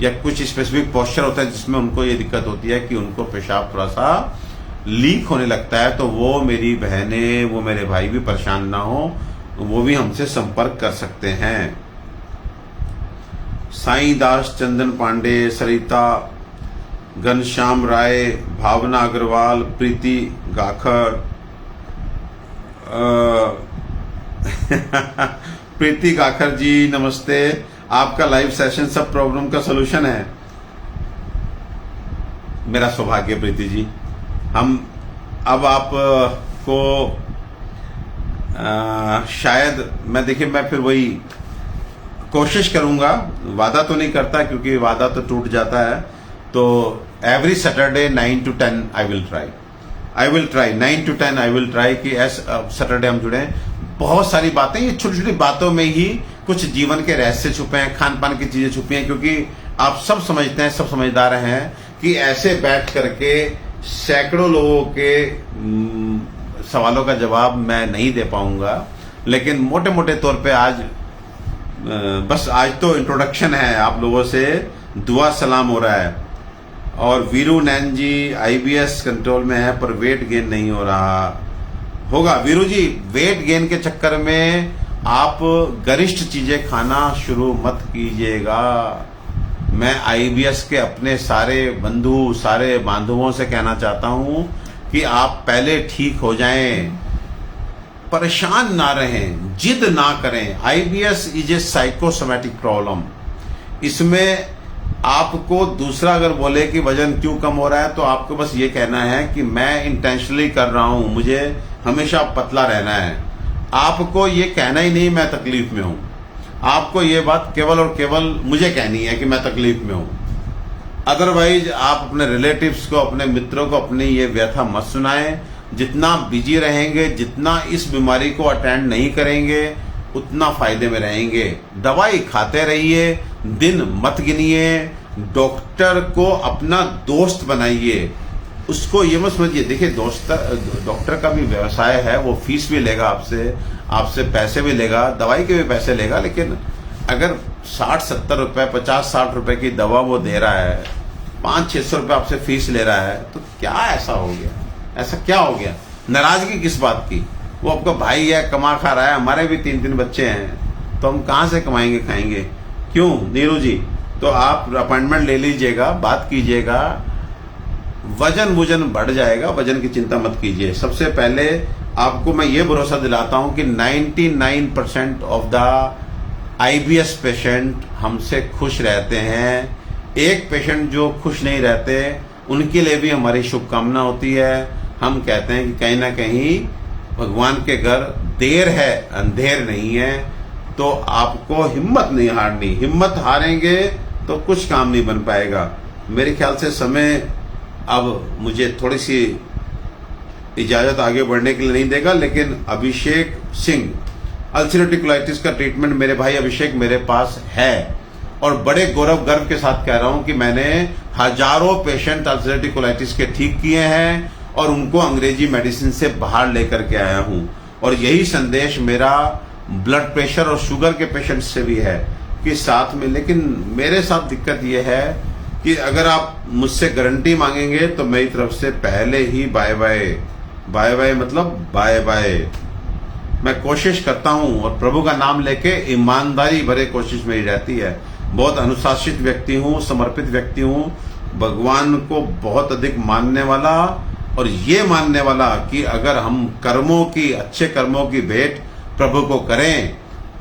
या कुछ स्पेसिफिक पोस्चर होता है जिसमें उनको ये दिक्कत होती है कि उनको पेशाब थोड़ा सा लीक होने लगता है, तो वो मेरी बहनें, वो मेरे भाई भी परेशान ना हो, वो भी हमसे संपर्क कर सकते हैं। साईं दास, चंदन पांडे, सरिता, घनश्याम राय, भावना अग्रवाल, प्रीति गाखर, प्रीति गाखर जी नमस्ते। आपका लाइव सेशन सब प्रॉब्लम का सलूशन है। मेरा सौभाग्य प्रीति जी। हम अब आपको शायद मैं देखिए, मैं फिर वही कोशिश करूंगा, वादा तो नहीं करता क्योंकि वादा तो टूट जाता है। तो every Saturday 9 to 10 I will try 9 to 10 I will try कि सैटरडे हम जुड़े। बहुत सारी बातें, ये छोटी छोटी बातों में ही कुछ जीवन के रहस्य छुपे हैं, खान पान की चीजें छुपी हैं, क्योंकि आप सब समझते हैं, सब समझदार हैं कि ऐसे बैठ करके सैकड़ों लोगों के सवालों का जवाब मैं नहीं दे पाऊंगा। लेकिन मोटे मोटे तौर पे आज बस आज तो इंट्रोडक्शन है, आप लोगों से दुआ सलाम हो रहा है। और वीरू नैन जी IBS कंट्रोल में है पर वेट गेन नहीं हो रहा। होगा वीरू जी, वेट गेन के चक्कर में आप गरिष्ठ चीजें खाना शुरू मत कीजिएगा। मैं IBS के अपने सारे बंधु, सारे बांधवों से कहना चाहता हूं कि आप पहले ठीक हो जाएं, परेशान ना रहें, जिद ना करें। IBS is a psychosomatic problem. इसमें आपको दूसरा अगर बोले कि वजन क्यों कम हो रहा है, तो आपको बस ये कहना है कि मैं इंटेंशनली कर रहा हूं, मुझे हमेशा पतला रहना है। आपको ये कहना ही नहीं मैं तकलीफ में हूं, आपको ये बात केवल और केवल मुझे कहनी है कि मैं तकलीफ में हूं। अदरवाइज आप अपने रिलेटिव्स को, अपने मित्रों को अपनी ये व्यथा मत सुनाएं। जितना बिजी रहेंगे, जितना इस बीमारी को अटेंड नहीं करेंगे, उतना फायदे में रहेंगे। दवाई खाते रहिए, दिन मत गिनिए, डॉक्टर को अपना दोस्त बनाइए। उसको ये मत समझिए, देखिए डॉक्टर का भी व्यवसाय है, वो फीस भी लेगा आपसे पैसे भी लेगा, दवाई के भी पैसे लेगा। लेकिन अगर 60-70 रुपए, 50-60 रुपए की दवा वो दे रहा है, 500-600 रुपए आपसे फीस ले रहा है, तो क्या ऐसा हो गया? ऐसा क्या हो गया? नाराजगी किस बात की? वो आपका भाई है, कमा खा रहा है, हमारे भी 3-3 बच्चे हैं, तो हम कहां से कमाएंगे खाएंगे? क्यों नीरू जी? तो आप अपॉइंटमेंट ले लीजिएगा, बात कीजिएगा, वजन बढ़ जाएगा, वजन की चिंता मत कीजिए। सबसे पहले आपको मैं ये भरोसा दिलाता हूं कि 99% ऑफ द IBS पेशेंट हमसे खुश रहते हैं। एक पेशेंट जो खुश नहीं रहते, उनके लिए भी हमारी शुभकामना होती है। हम कहते हैं कि कहीं ना कहीं भगवान के घर देर है, अंधेर नहीं है। तो आपको हिम्मत नहीं हारनी, हिम्मत हारेंगे तो कुछ काम नहीं बन पाएगा। मेरे ख्याल से समय अब मुझे थोड़ी सी इजाजत आगे बढ़ने के लिए नहीं देगा, लेकिन अभिषेक सिंह, अल्सरेटिव कोलाइटिस का ट्रीटमेंट मेरे भाई अभिषेक मेरे पास है, और बड़े गौरव गर्व के साथ कह रहा हूं कि मैंने हजारों पेशेंट अल्सरेटिव कोलाइटिस के ठीक किए हैं और उनको अंग्रेजी मेडिसिन से बाहर लेकर के आया हूं। और यही संदेश मेरा ब्लड प्रेशर और शुगर के पेशेंट से भी है कि साथ में। लेकिन मेरे साथ दिक्कत यह है कि अगर आप मुझसे गारंटी मांगेंगे तो मेरी तरफ से पहले ही बाय बाय मतलब बाय बाय। मैं कोशिश करता हूं और प्रभु का नाम लेके ईमानदारी भरे कोशिश मेरी रहती है। बहुत अनुशासित व्यक्ति हूं, समर्पित व्यक्ति हूं, भगवान को बहुत अधिक मानने वाला, और ये मानने वाला कि अगर हम कर्मों की, अच्छे कर्मों की भेंट प्रभु को करें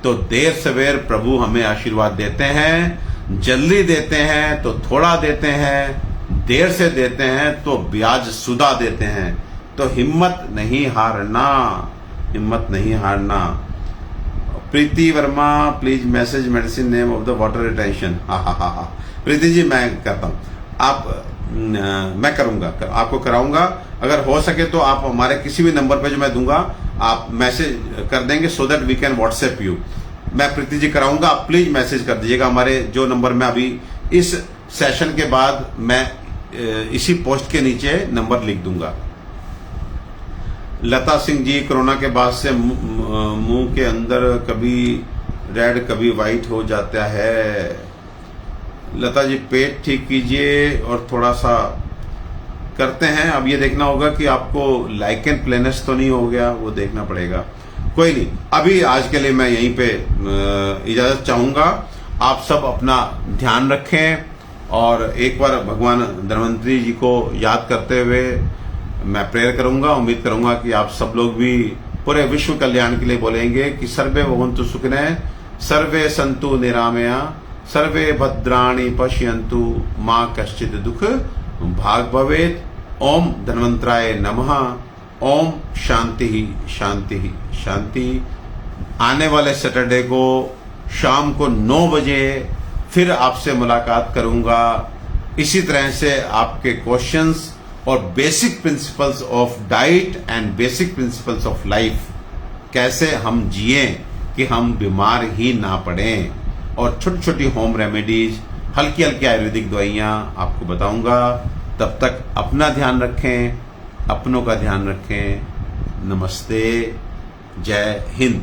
तो देर सवेर प्रभु हमें आशीर्वाद देते हैं। जल्दी देते हैं तो थोड़ा देते हैं, देर से देते हैं तो ब्याज सुदा देते हैं। तो हिम्मत नहीं हारना, हिम्मत नहीं हारना। Preeti Verma please message medicine name of the water retention. हा। प्रीति जी मैं करता हूँ, आप मैं करूंगा, आपको कराऊंगा। अगर हो सके तो आप हमारे किसी भी नंबर पे जो मैं दूंगा आप मैसेज कर देंगे, so that we can WhatsApp you. मैं प्रीति जी कराऊंगा, आप प्लीज मैसेज कर दीजिएगा हमारे जो नंबर में अभी इस सेशन के बाद मैं इसी पोस्ट के नीचे नंबर लिख दूंगा। लता सिंह जी, कोरोना के बाद से मुंह के अंदर कभी रेड कभी वाइट हो जाता है। लता जी पेट ठीक कीजिए और थोड़ा सा करते हैं। अब ये देखना होगा कि आपको लाइकेन प्लेनस तो नहीं हो गया, वो देखना पड़ेगा। कोई नहीं, अभी आज के लिए मैं यहीं पे इजाजत चाहूंगा। आप सब अपना ध्यान रखें और एक बार भगवान धन्वंतरी जी को याद करते हुए मैं प्रेयर करूंगा। उम्मीद करूंगा कि आप सब लोग भी पूरे विश्व कल्याण के लिए बोलेंगे कि सर्वे भवन्तु सुखिनः, सर्वे सन्तु निरामया, सर्वे भद्राणि पश्यन्तु, मां कश्चित् दुख भाग भवेत्। ओम धन्वंतराय नमः। ओम शांति ही शांति ही शांति। आने वाले सैटरडे को शाम को 9 बजे फिर आपसे मुलाकात करूंगा। इसी तरह से आपके क्वेश्चंस और basic principles of diet and basic principles of life, कैसे हम जिए कि हम बीमार ही ना पड़ें, और छोटी छोटी होम रेमेडीज, हल्की हल्की आयुर्वेदिक दवाइयाँ आपको बताऊंगा। तब तक अपना ध्यान रखें, अपनों का ध्यान रखें। नमस्ते, जय हिंद।